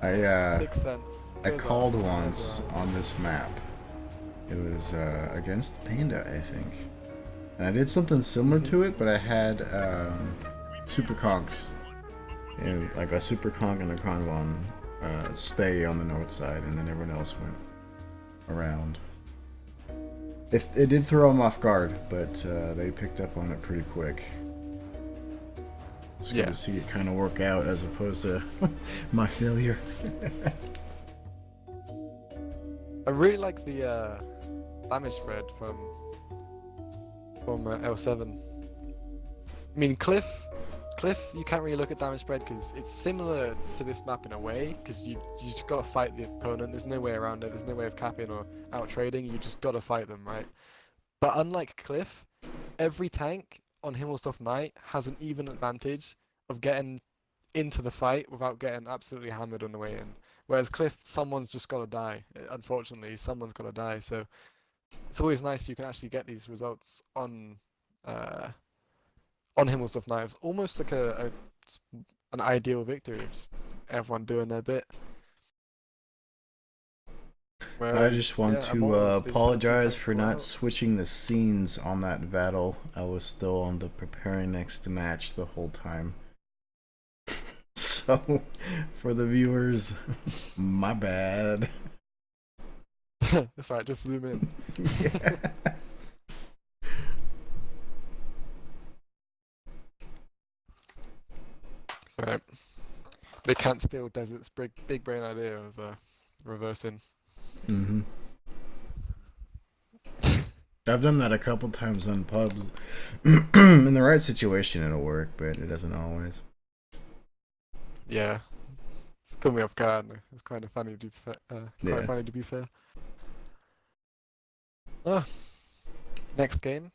6 cents. I called once on this map. It was against Panda, I think. And I did something similar to it, but I had Super Conks. You know, like a Super Conk and a Convon stay on the north side, and then everyone else went around. It did throw them off guard, but they picked up on it pretty quick. It's good to see it kind of work out as opposed to my failure. I really like the damage spread from L7. I mean, Cliff, you can't really look at damage spread because it's similar to this map in a way, because you just got to fight the opponent. There's no way around it. There's no way of capping or out trading. You just got to fight them, right? But unlike Cliff, every tank on Himmelstoff Knight has an even advantage of getting into the fight without getting absolutely hammered on the way in. Whereas Cliff, someone's just got to die. Unfortunately, someone's got to die. So it's always nice you can actually get these results on Himmelstoff Knight. It's almost like an ideal victory. Just everyone doing their bit. I just want yeah, to Immortals, they just had two apologize tanks for go not out. switching the scenes on that battle. I was still on the preparing next match the whole time. So, for the viewers, my bad. That's right, just zoom in. Yeah. That's right. They can't steal Desert's big brain idea of reversing. Mm-hmm. I've done that a couple times on pubs. In the right situation, it'll work, but it doesn't always. Yeah, it's caught me off guard. It's kind of funny to be fair. Quite Yeah. funny to be fair. Oh, next game.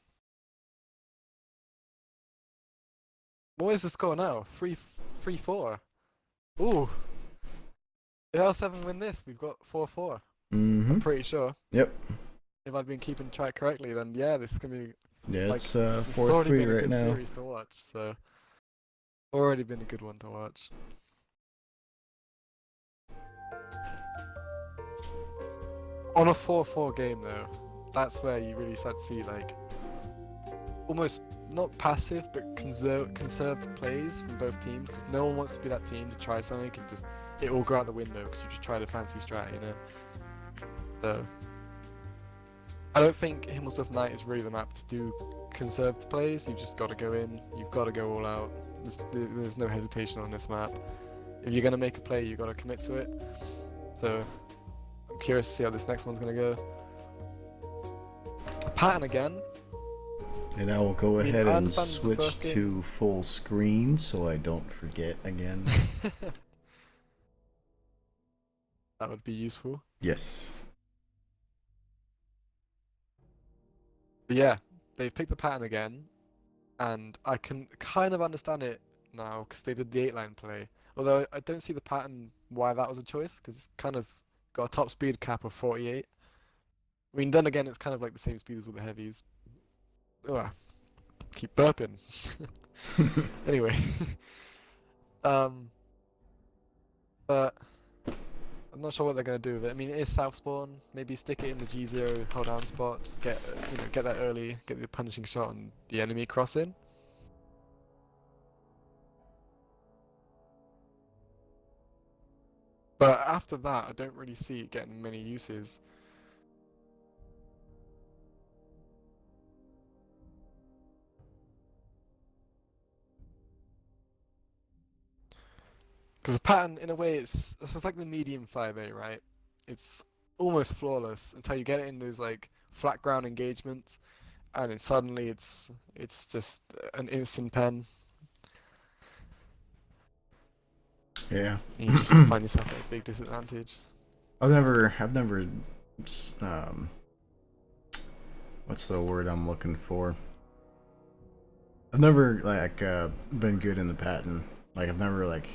What is the score now? 3-4. Ooh, if L7 win this, we've got 4-4. Mm-hmm. I'm pretty sure. Yep. If I've been keeping track correctly, then yeah, this is gonna be Yeah, like it's this has already 4-3 been a right good now. series to watch. So already been a good one to watch. On a 4-4 game though, that's where you really start to see like almost not passive but conserved plays from both teams, because no one wants to be that team to try something and just it will go out the window because you just tried a fancy strat, you know. So I don't think Himmelsdorf Knight is really the map to do conserved plays. You've just got to go in. You've got to go all out. There's no hesitation on this map. If you're gonna make a play, you've got to commit to it. So I'm curious to see how this next one's gonna go. Pattern again. And I will go ahead I and understand the switch first to full screen so I don't forget again. That would be useful. Yes. But yeah, they've picked the pattern again, and I can kind of understand it now because they did the 8-line play. Although I don't see the pattern why that was a choice, because it's kind of got a top speed cap of 48. I mean, then again, it's kind of like the same speed as all the heavies. Ugh, keep burping. Anyway, um, but I'm not sure what they're gonna do with it. I mean, it is south spawn. Maybe stick it in the G0 hold down spot. Just get get that early, get the punishing shot on the enemy crossing. But after that, I don't really see it getting many uses. Because the pattern, in a way, it's like the medium 5A, right? It's almost flawless until you get it in those like flat ground engagements, and then suddenly it's just an instant pen. Yeah. And you just find yourself at a big disadvantage. I've never, what's the word I'm looking for? I've never like been good in the pattern. Like I've never like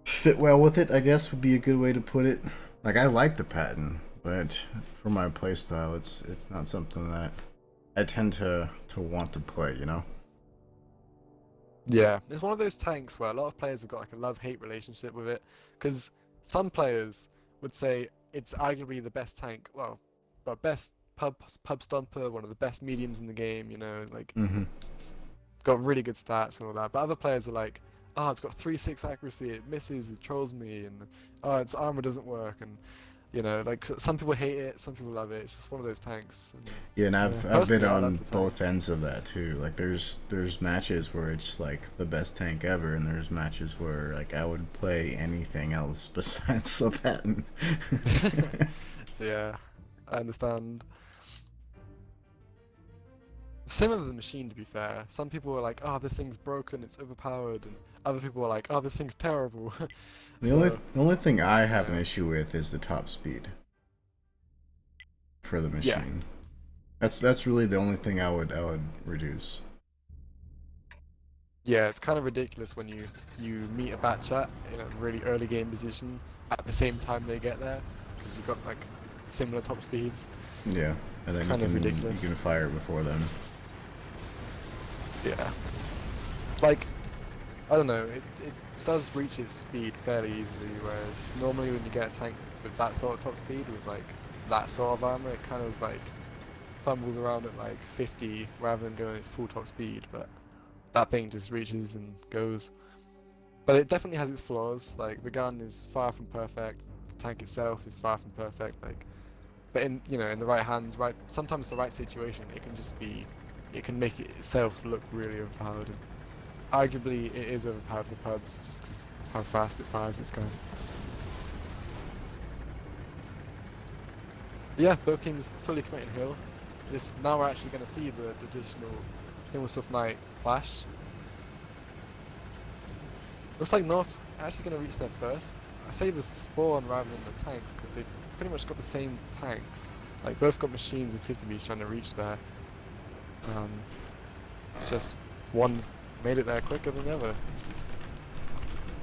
fit well with it, I guess would be a good way to put it. Like I like the pattern, but for my playstyle, it's not something that I tend to want to play. You know? Yeah, it's one of those tanks where a lot of players have got like a love-hate relationship with it, because some players would say it's arguably the best tank, well, but best pub stomper, one of the best mediums in the game, you know, like Mm-hmm. it's got really good stats and all that. But other players are like, oh, it's got 3-6 accuracy, it misses, it trolls me, and oh, its armor doesn't work, and you know, like some people hate it, some people love it. It's just one of those tanks. And, Yeah, and yeah, I've been personally, I on love the both tank. ends of that too. Like there's matches where it's like the best tank ever, and there's matches where like I would play anything else besides the pattern. Yeah, I understand. Same with the machine, to be fair. Some people are like, oh, this thing's broken, it's overpowered, and other people are like, oh, this thing's terrible. So, The only thing I have an yeah. issue with is the top speed for the Yeah. machine. That's really the only thing I would reduce. Yeah, it's kind of ridiculous when you meet a bat chat in a really early game position at the same time they get there, because you've got like similar top speeds. Yeah, and It's then kind of you ridiculous. can fire before them. Yeah. Like, I don't know, it does reach its speed fairly easily, whereas normally when you get a tank with that sort of top speed, with like that sort of armor, it kind of like fumbles around at like 50 rather than going its full top speed, but that thing just reaches and goes. But it definitely has its flaws. Like the gun is far from perfect. The tank itself is far from perfect. Like, but in in the right hands, right sometimes the right situation, it can just be, it can make it itself look really overpowered. And arguably, it is overpowered for pubs just because how fast it fires its gun. But yeah, both teams fully committing Hill. This now we're actually going to see the traditional Hill Knight clash. Looks like North's actually going to reach there first. I say the spawn rather than the tanks because they've pretty much got the same tanks. Like both got machines and 50Bs trying to reach there. Um, it's just one's made it there quicker than the other.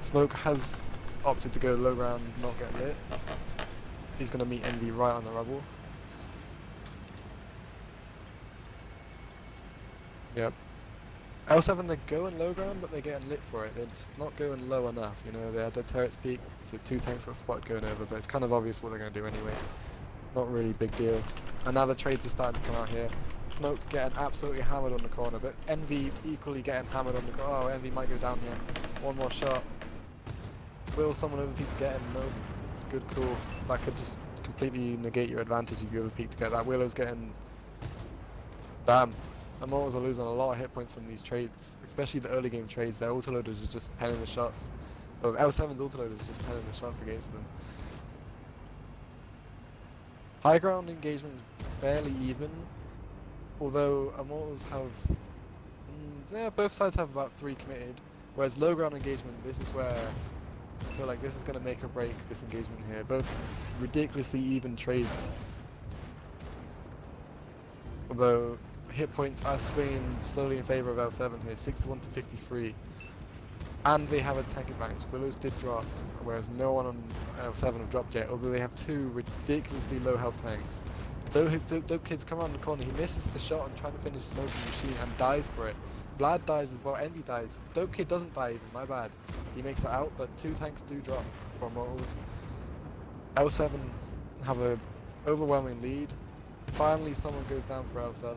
Smoke has opted to go low ground, not get lit. He's going to meet Envy right on the rubble. Yep. L7, they're going low ground, but they're getting lit for it. They're just not going low enough, you know. They had their turrets peak, so 2 tanks got spotted going over, but it's kind of obvious what they're going to do anyway. Not really big deal. And now the trades are starting to come out here. Smoke getting absolutely hammered on the corner, but Envy equally getting hammered on the corner. Oh, Envy might go down here. One more shot. Will someone overpeak to get him? No. Good call. That could just completely negate your advantage if you overpeak to get that. Willow's getting... Damn. Immortals are losing a lot of hit points from these trades, especially the early game trades. Their autoloaders are just penning the shots. Well, L7's autoloaders are just penning the shots against them. High ground engagement is fairly even, although Immortals have... yeah, both sides have about 3 committed, whereas low ground engagement, this is where I feel like this is going to make or break this engagement here. Both ridiculously even trades. Although hit points are swinging slowly in favour of L7 here, 61 to 53. And they have a tank advantage. Willows did drop, whereas no one on L7 have dropped yet, although they have 2 ridiculously low health tanks. Dope Kid's come around the corner, he misses the shot and trying to finish smoking the machine and dies for it. Vlad dies as well, Envy dies. Dope Kid doesn't die even, my bad. He makes it out, but 2 tanks do drop for Immortals. L7 have a overwhelming lead. Finally someone goes down for L7.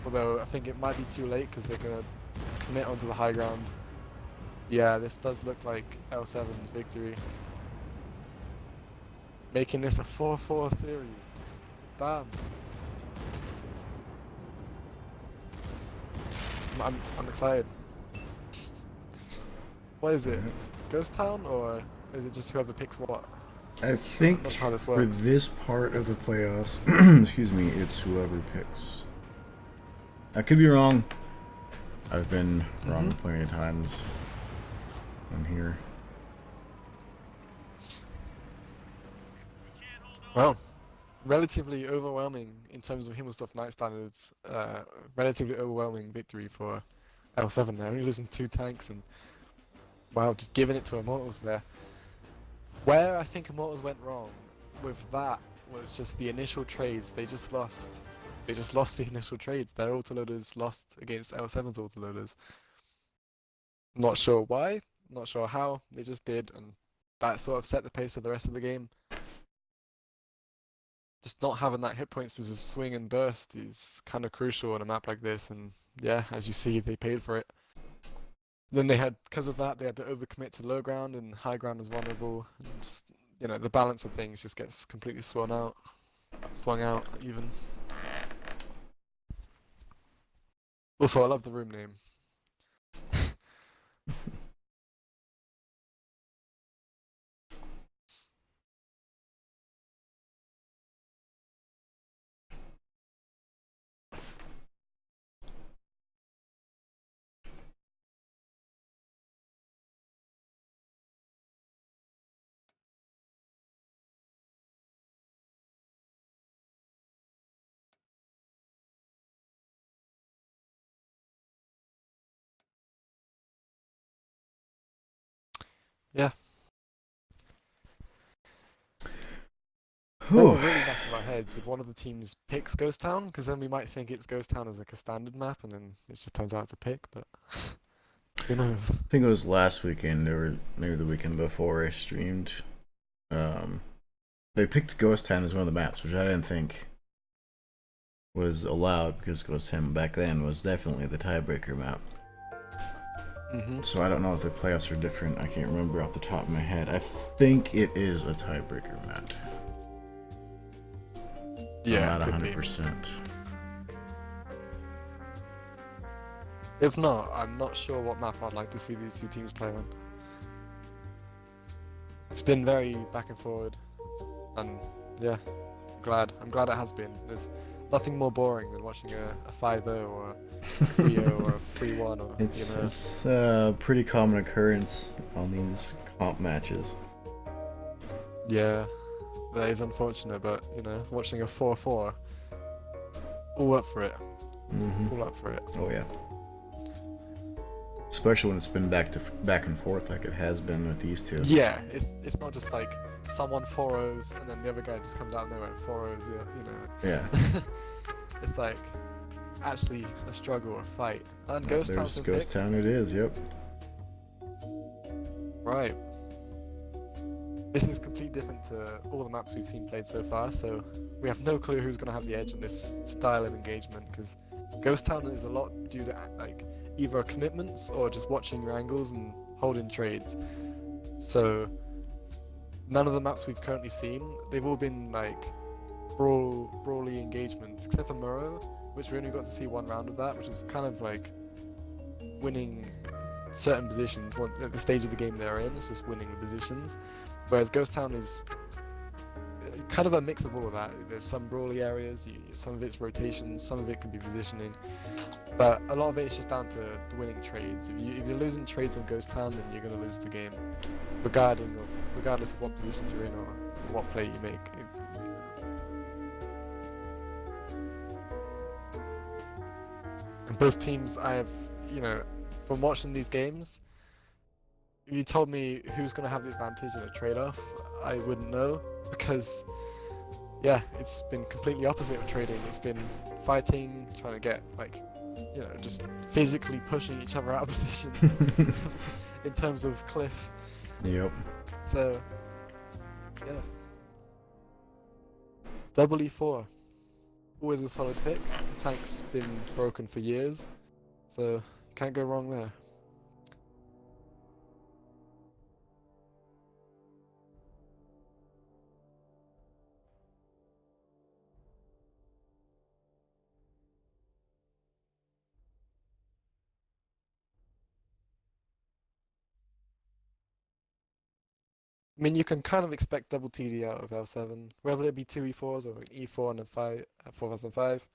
Although I think it might be too late because they're going to commit onto the high ground. Yeah, this does look like L7's victory. Making this a 4-4 series. Damn. I'm excited. What is it? Ghost Town or is it just whoever picks what? I think Not sure how this for works. this part of the playoffs, excuse me, it's whoever picks. I could be wrong. I've been wrong plenty of times. I'm here. Well, relatively overwhelming in terms of Himmelsdorf Knight standards. Relatively overwhelming victory for L7 there. Only losing 2 tanks and wow, just giving it to Immortals there. Where I think Immortals went wrong with that was just the initial trades. They just lost the initial trades. Their autoloaders lost against L7's autoloaders. Not sure why, not sure how, they just did, and that sort of set the pace of the rest of the game. Just not having that hit points as a swing and burst is kind of crucial on a map like this, and yeah, as you see, they paid for it. Then they had, because of that, they had to overcommit to low ground, and high ground was vulnerable. And just, the balance of things just gets completely swung out even. Also, I love the room name. Yeah. Then we're really messing our heads if one of the teams picks Ghost Town, because then we might think it's Ghost Town as like a standard map, and then it just turns out to pick, but who knows? I think it was last weekend or maybe the weekend before I streamed. they picked Ghost Town as one of the maps, which I didn't think was allowed because Ghost Town back then was definitely the tiebreaker map. Hmm. So I don't know if the playoffs are different. I can't remember off the top of my head. I think it is a tiebreaker map. I'm Yeah, not could be. 100%. If not, I'm not sure what map I'd like to see these two teams play on. It's been very back and forward, and yeah, I'm glad it has been. There's nothing more boring than watching a 5-0 or a 3-0 or a 3-1 or It's a pretty common occurrence on these comp matches. Yeah, that is unfortunate, but watching a 4-4, all up for it, Hmm. all up for it. Oh yeah. Especially when it's been back and forth like it has been with these two. Yeah, it's not just like someone 4-0s and then the other guy just comes out of nowhere and 4-0s, Yeah. It's like actually a struggle or a fight. And Ghost Town's There's been Ghost picked. Town. It is. Yep. Right. This is completely different to all the maps we've seen played so far, so we have no clue who's going to have the edge on this style of engagement, because Ghost Town is a lot due to like either commitments or just watching your angles and holding trades. So none of the maps we've currently seen, they've all been like brawly engagements, except for Muro, which we only got to see one round of that, which is kind of like winning certain positions at the stage of the game they're in. It's just winning the positions. Whereas Ghost Town is kind of a mix of all of that. There's some brawly areas, some of it's rotations, some of it can be positioning, but a lot of it is just down to winning trades. If you're losing trades on Ghost Town, then you're going to lose the game, regardless of what positions you're in or what play you make. And both teams, from watching these games, if you told me who's going to have the advantage in a trade-off, I wouldn't know, because yeah, it's been completely opposite of trading. It's been fighting, trying to get just physically pushing each other out of positions in terms of cliff. Yep. So yeah, double E4, always a solid pick. The tank's been broken for years, so can't go wrong there. I mean, you can kind of expect double TD out of L7, whether it be two E4s or an E4 and a 4005.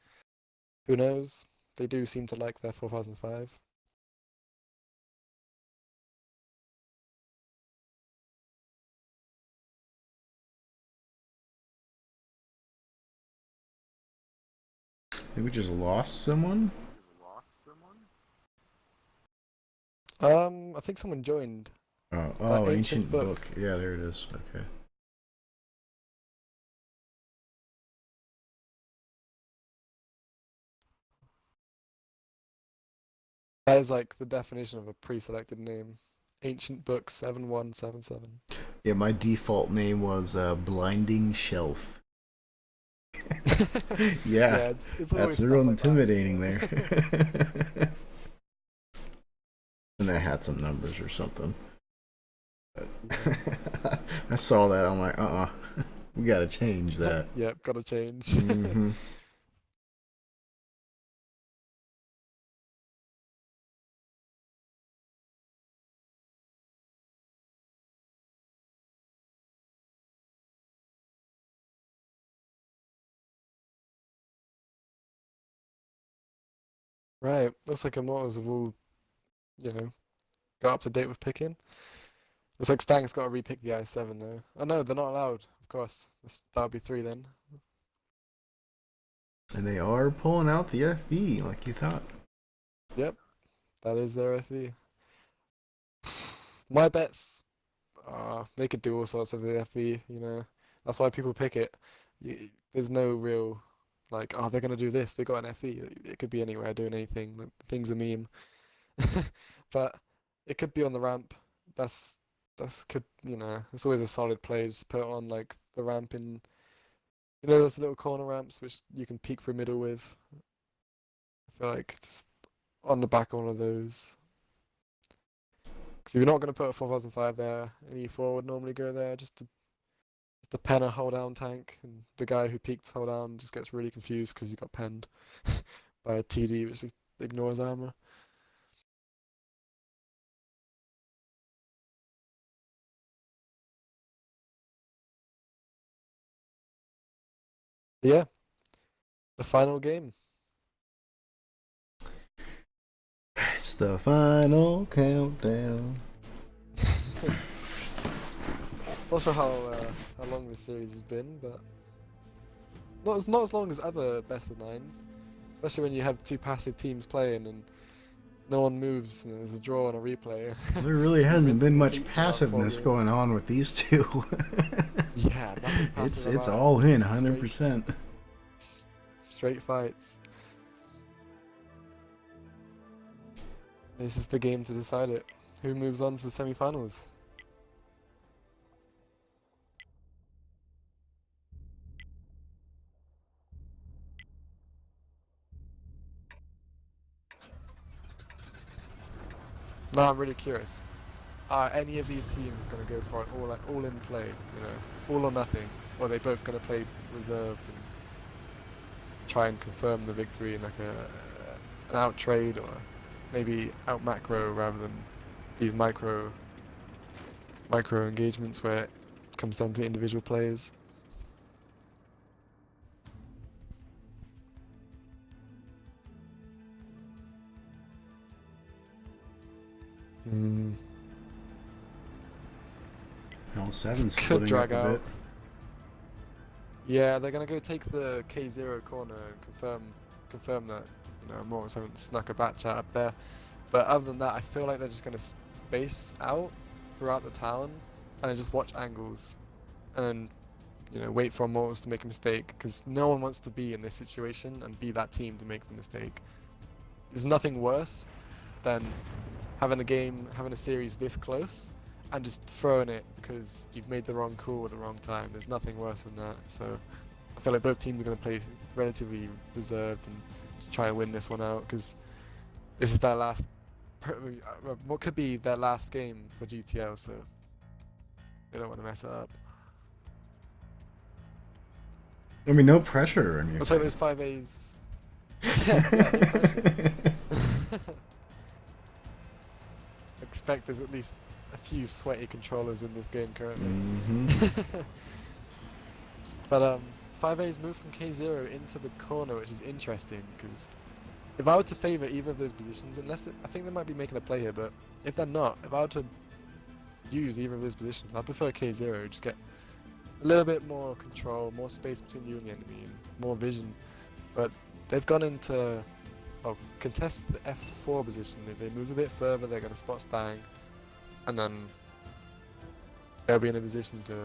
Who knows? They do seem to like their 4005. Think we just lost someone. I think someone joined. Oh, Ancient ancient Book. book. Yeah, there it is. Okay. That is like the definition of a pre-selected name. Ancient Book 7177. Yeah, my default name was Blinding Shelf. Yeah, Yeah, it's that's always real stuff like that. intimidating there. And I had some numbers or something. But I saw that. I'm like, we gotta change that. Yep, gotta change. Hmm. Right, looks like Immortals have all, you know, got up to date with picking. Looks like Stang's got to repick the I7 though. Oh no, they're not allowed, of course. That'll be three then. And they are pulling out the FV like you thought. Yep, that is their FV. My bets, they could do all sorts of the FV. That's why people pick it. There's no real, like, oh, they're gonna do this, they got an FV. It could be anywhere doing anything. The thing's a meme. But it could be on the ramp. That's that's could it's always a solid play. Just put it on like the ramp in those little corner ramps which you can peek through middle with. I feel like just on the back of one of those. Because you're not going to put a 4005 there, and E4 would normally go there just to pen a hold down tank, and the guy who peeks hold down just gets really confused because he got penned by a TD which ignores armor. But yeah, the final game. It's the final countdown. Not sure how long this series has been, but not as long as other best of nines. Especially when you have two passive teams playing and no one moves and there's a draw and a replay. There really hasn't been much Past 4 passiveness games. going on with these two. Yeah, nothing passive It's about all it. in 100%. Straight fights. This is the game to decide it. Who moves on to the semi-finals? Now I'm really curious. Are any of these teams going to go for an all-in play? All or nothing, or are they both going to play reserved and try and confirm the victory in like an out trade, or maybe out macro rather than these micro engagements where it comes down to individual players? Hmm. L7 Could splitting up drag a bit. out. Yeah, they're gonna go take the K0 corner and confirm that Mortals haven't snuck a bat chat up there. But other than that, I feel like they're just gonna space out throughout the town and then just watch angles and then wait for Mortals to make a mistake, because no one wants to be in this situation and be that team to make the mistake. There's nothing worse than having a series this close and just throwing it because you've made the wrong call at the wrong time. There's nothing worse than that. So I feel like both teams are going to play relatively reserved and just try and win this one out, because this is their last, what could be their last game for GTL, so they don't want to mess it up. I mean, no pressure or anything. Looks like those 5As. Yeah, no pressure. Expect there's at least a few sweaty controllers in this game currently. Mm-hmm. But 5A's moved from K0 into the corner, which is interesting, because if I were to favour either of those positions, I think they might be making a play here, but if they're not, if I were to use either of those positions, I prefer K0, just get a little bit more control, more space between you and the enemy, and more vision. But they've gone into contest the F4 position. If they move a bit further, they're going to spot Stang, and then they'll be in a position to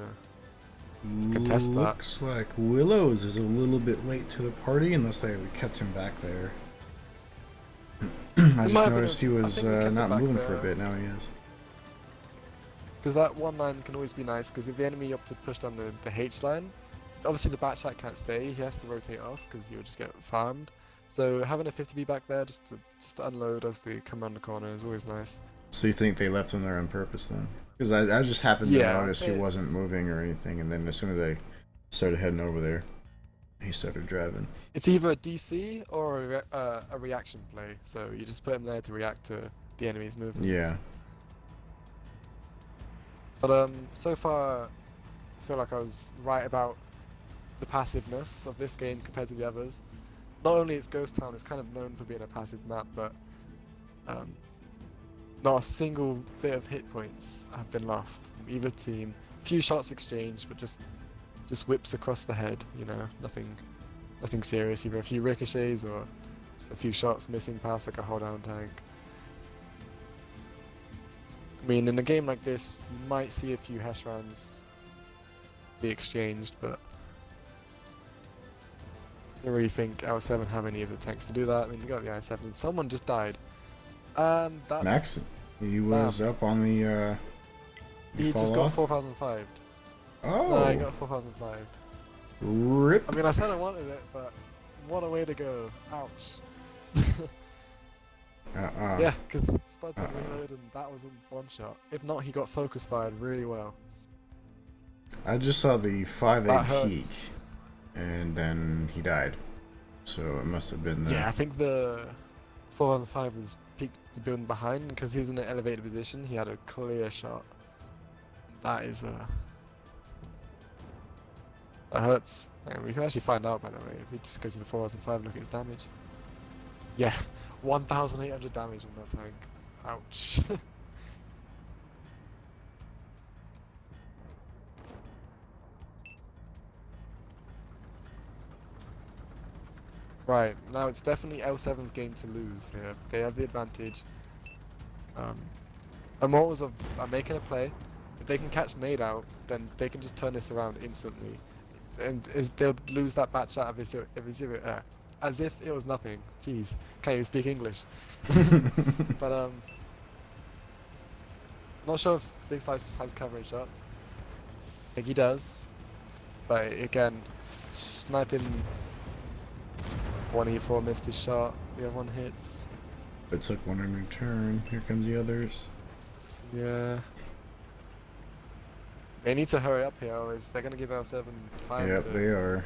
contest that. Looks like Willows is a little bit late to the party, unless they kept him back there. I just noticed he was not moving for a bit. Now he is. Because that one line can always be nice, because if the enemy opt to push down the H line, obviously the back chat can't stay, he has to rotate off because you'll just get farmed. So having a 50B back there just to unload as they come around the corner is always nice. So you think they left him there on purpose then? Because I just happened to notice he wasn't moving or anything, and then as soon as they started heading over there, he started driving. It's either a DC or a reaction play, so you just put him there to react to the enemy's movement. Yeah. But so far, I feel like I was right about the passiveness of this game compared to the others. Not only is Ghost Town is kind of known for being a passive map, but not a single bit of hit points have been lost from either team. Few shots exchanged, but just whips across the head. Nothing serious. Either a few ricochets or just a few shots missing past like a hold down tank. I mean, in a game like this, you might see a few Hesh rounds be exchanged, but I don't really think L7 have any of the tanks to do that. I mean, they got the I7. Someone just died. That's Max, he was up on the You He just fall got off? 4,005. No, he Oh, got 4,005. rip. I mean, I said I wanted it, but what a way to go. Ouch. Uh-uh. Yeah, because Spuds had Uh-uh. reloaded and that was a one shot. If not, he got focus fired really well. I just saw the 5A That peak, hurts. and then he died. So it must have been Yeah, I think the 4,005 was peaked the building behind because he was in an elevated position. He had a clear shot. That is that hurts. And we can actually find out, by the way, if we just go to the 4,005 and look at his damage. Yeah, 1,800 damage on that tank. Ouch. Right, now it's definitely L7's game to lose here. They have the advantage. Um, Immortals are making a play. If they can catch Made out, then they can just turn this around instantly. And they'll lose that batch out of as if it was nothing. Jeez, can't even speak English. But not sure if Big Slice has covering shots. I think he does. But again, sniping 1E4 missed his shot, the other one hits. It took one in return. Here comes the others. Yeah. They need to hurry up here, or they're going to give L7 time Yep, they are.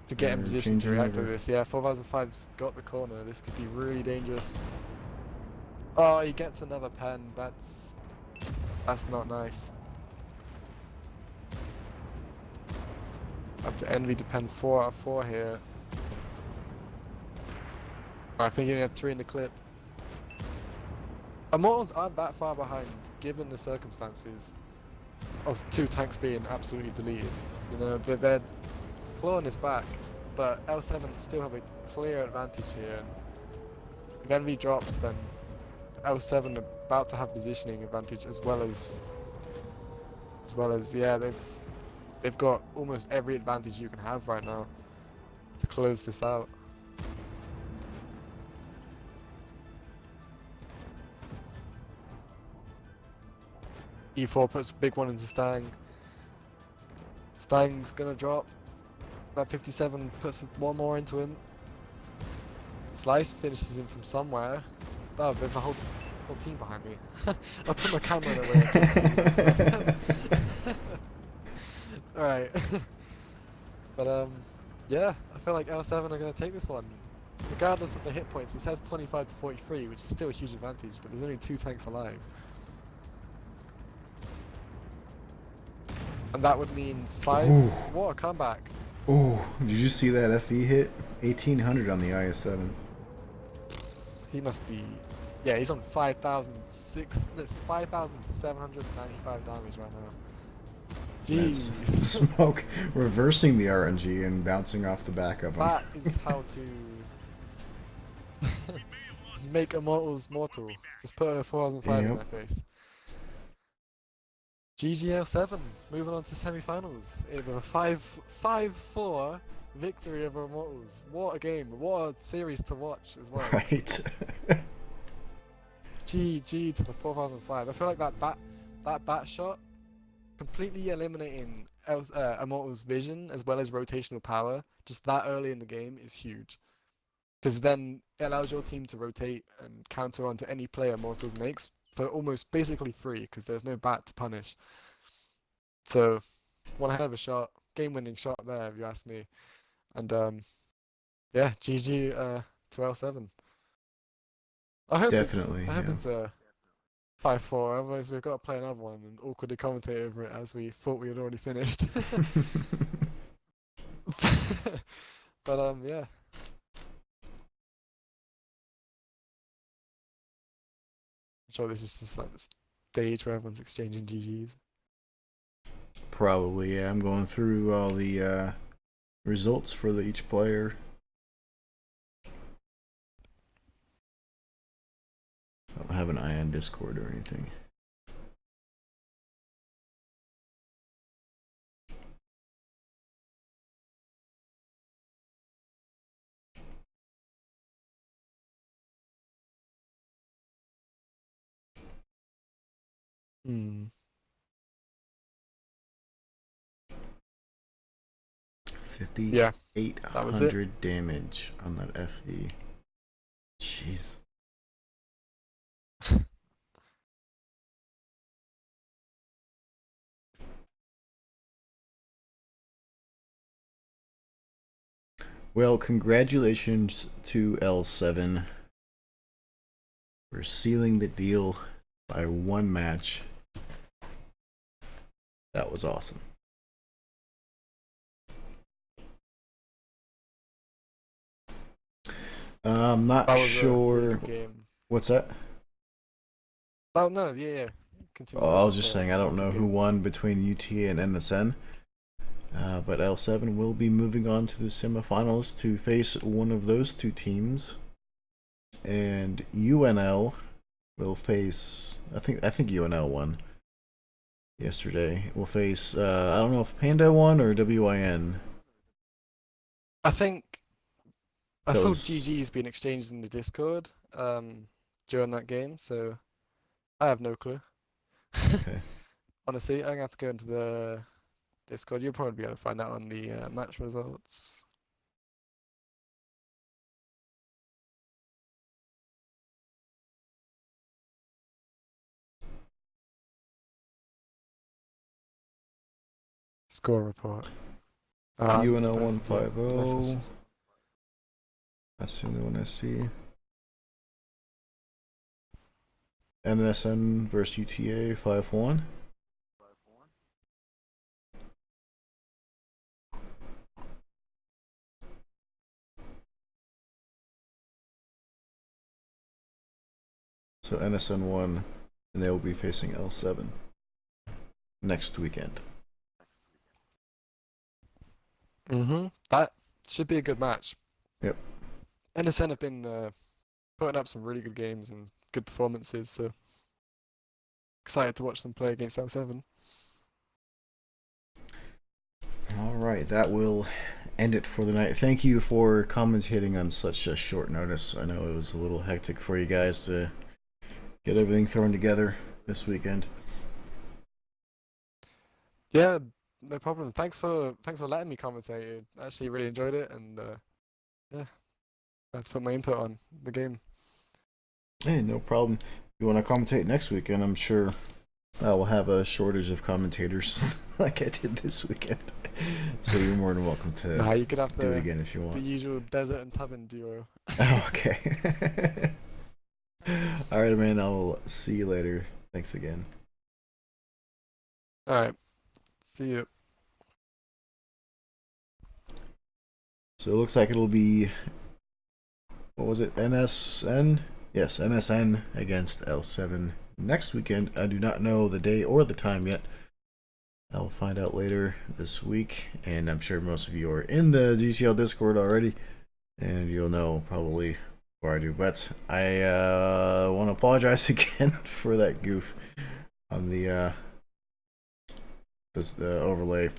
to get in They're position to changing react over. with this. Yeah, 4005's got the corner. This could be really dangerous. Oh, he gets another pen. That's not nice. Up to Envy to pen 4 out of 4 here. I think he only had 3 in the clip. Immortals aren't that far behind, given the circumstances of 2 tanks being absolutely deleted. You know, they're clawing this back, but L7 still have a clear advantage here. And if Envy drops, then L7 are about to have positioning advantage as well as yeah, they've got almost every advantage you can have right now to close this out. E4 puts a big one into Stang. Stang's gonna drop. That 57 puts one more into him. Slice finishes him from somewhere. Oh, there's a whole team behind me. I'll put my camera in a way I can't see you guys next time. Alright. But yeah, I feel like L7 are gonna take this one. Regardless of the hit points, it says 25 to 43, which is still a huge advantage, but there's only 2 tanks alive. And that would mean 5. Ooh. What a comeback. Oh, did you see that FE hit? 1800 on the IS-7. He must be. Yeah, he's on 5,795 damage right now. That's Jeez. smoke reversing the RNG and bouncing off the back of him. That is how to make Immortals mortal. Just put a 4005 in their face. GTL 7 moving on to semi-finals with a 5-4 victory over Immortals. What a game! What a series to watch as well. Right. GG to the 4005. I feel like that bat shot completely eliminating Immortal's vision as well as rotational power just that early in the game is huge. Because then it allows your team to rotate and counter onto any player Immortals makes for almost basically free because there's no bat to punish. So, one hell of a shot, game-winning shot there if you ask me. And yeah, GG to L7. I hope Definitely, it's a 5-4. Otherwise, we've got to play another one and awkwardly commentate over it as we thought we had already finished. But yeah. I'm sure this is just like the stage where everyone's exchanging GGs. Probably, yeah. I'm going through all the results for each player. I don't have an eye on Discord or anything. Hmm. Yeah, that was it. 5,800 damage on that FE. Jeez. Well, congratulations to L7 for sealing the deal by one match. That was awesome. I'm not That was a sure. really good game. What's that? Oh no, yeah. Continue. Oh, I I was was just just saying, saying I don't really know good who game. won between UTA and NSN. But L7 will be moving on to the semifinals to face one of those two teams, and UNL will face. I think UNL won yesterday. Will face. I don't know if Panda won or WIN. I think I So it saw was GG's being exchanged in the Discord during that game, so I have no clue. okay. Honestly, I'm gonna have to go into the Discord. You'll probably be able to find out on the match results. Score report. UNL That's yeah. Unless it's 150. just That's the only one I see. NSN versus UTA 5-1. So NSN won, and they will be facing L7 next weekend. That should be a good match. Yep. NSN have been putting up some really good games and good performances, so excited to watch them play against L7. All right, that will end it for the night. Thank you for commentating on such a short notice. I know it was a little hectic for you guys to get everything thrown together this weekend. Yeah, no problem. Thanks for letting me commentate. I actually really enjoyed it, and yeah, I had to put my input on the game. Hey, no problem. You want to commentate next weekend? I'm sure I will have a shortage of commentators like I did this weekend. So you're more than welcome to Nah, you could have do it again if you the want. usual desert and tavern duo. Oh, okay. All right, man. I'll see you later. Thanks again. All right, see you. So it looks like it'll be, what was it, NSN? Yes, NSN against L7 next weekend. I do not know the day or the time yet. I'll find out later this week, and I'm sure most of you are in the GTL Discord already, and you'll know probably before I do. But I want to apologize again for that goof on the this overlay.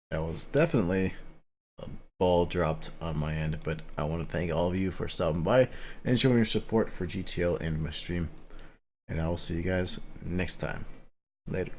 That was definitely a ball dropped on my end, but I want to thank all of you for stopping by and showing your support for GTL and my stream. And I will see you guys next time. Later.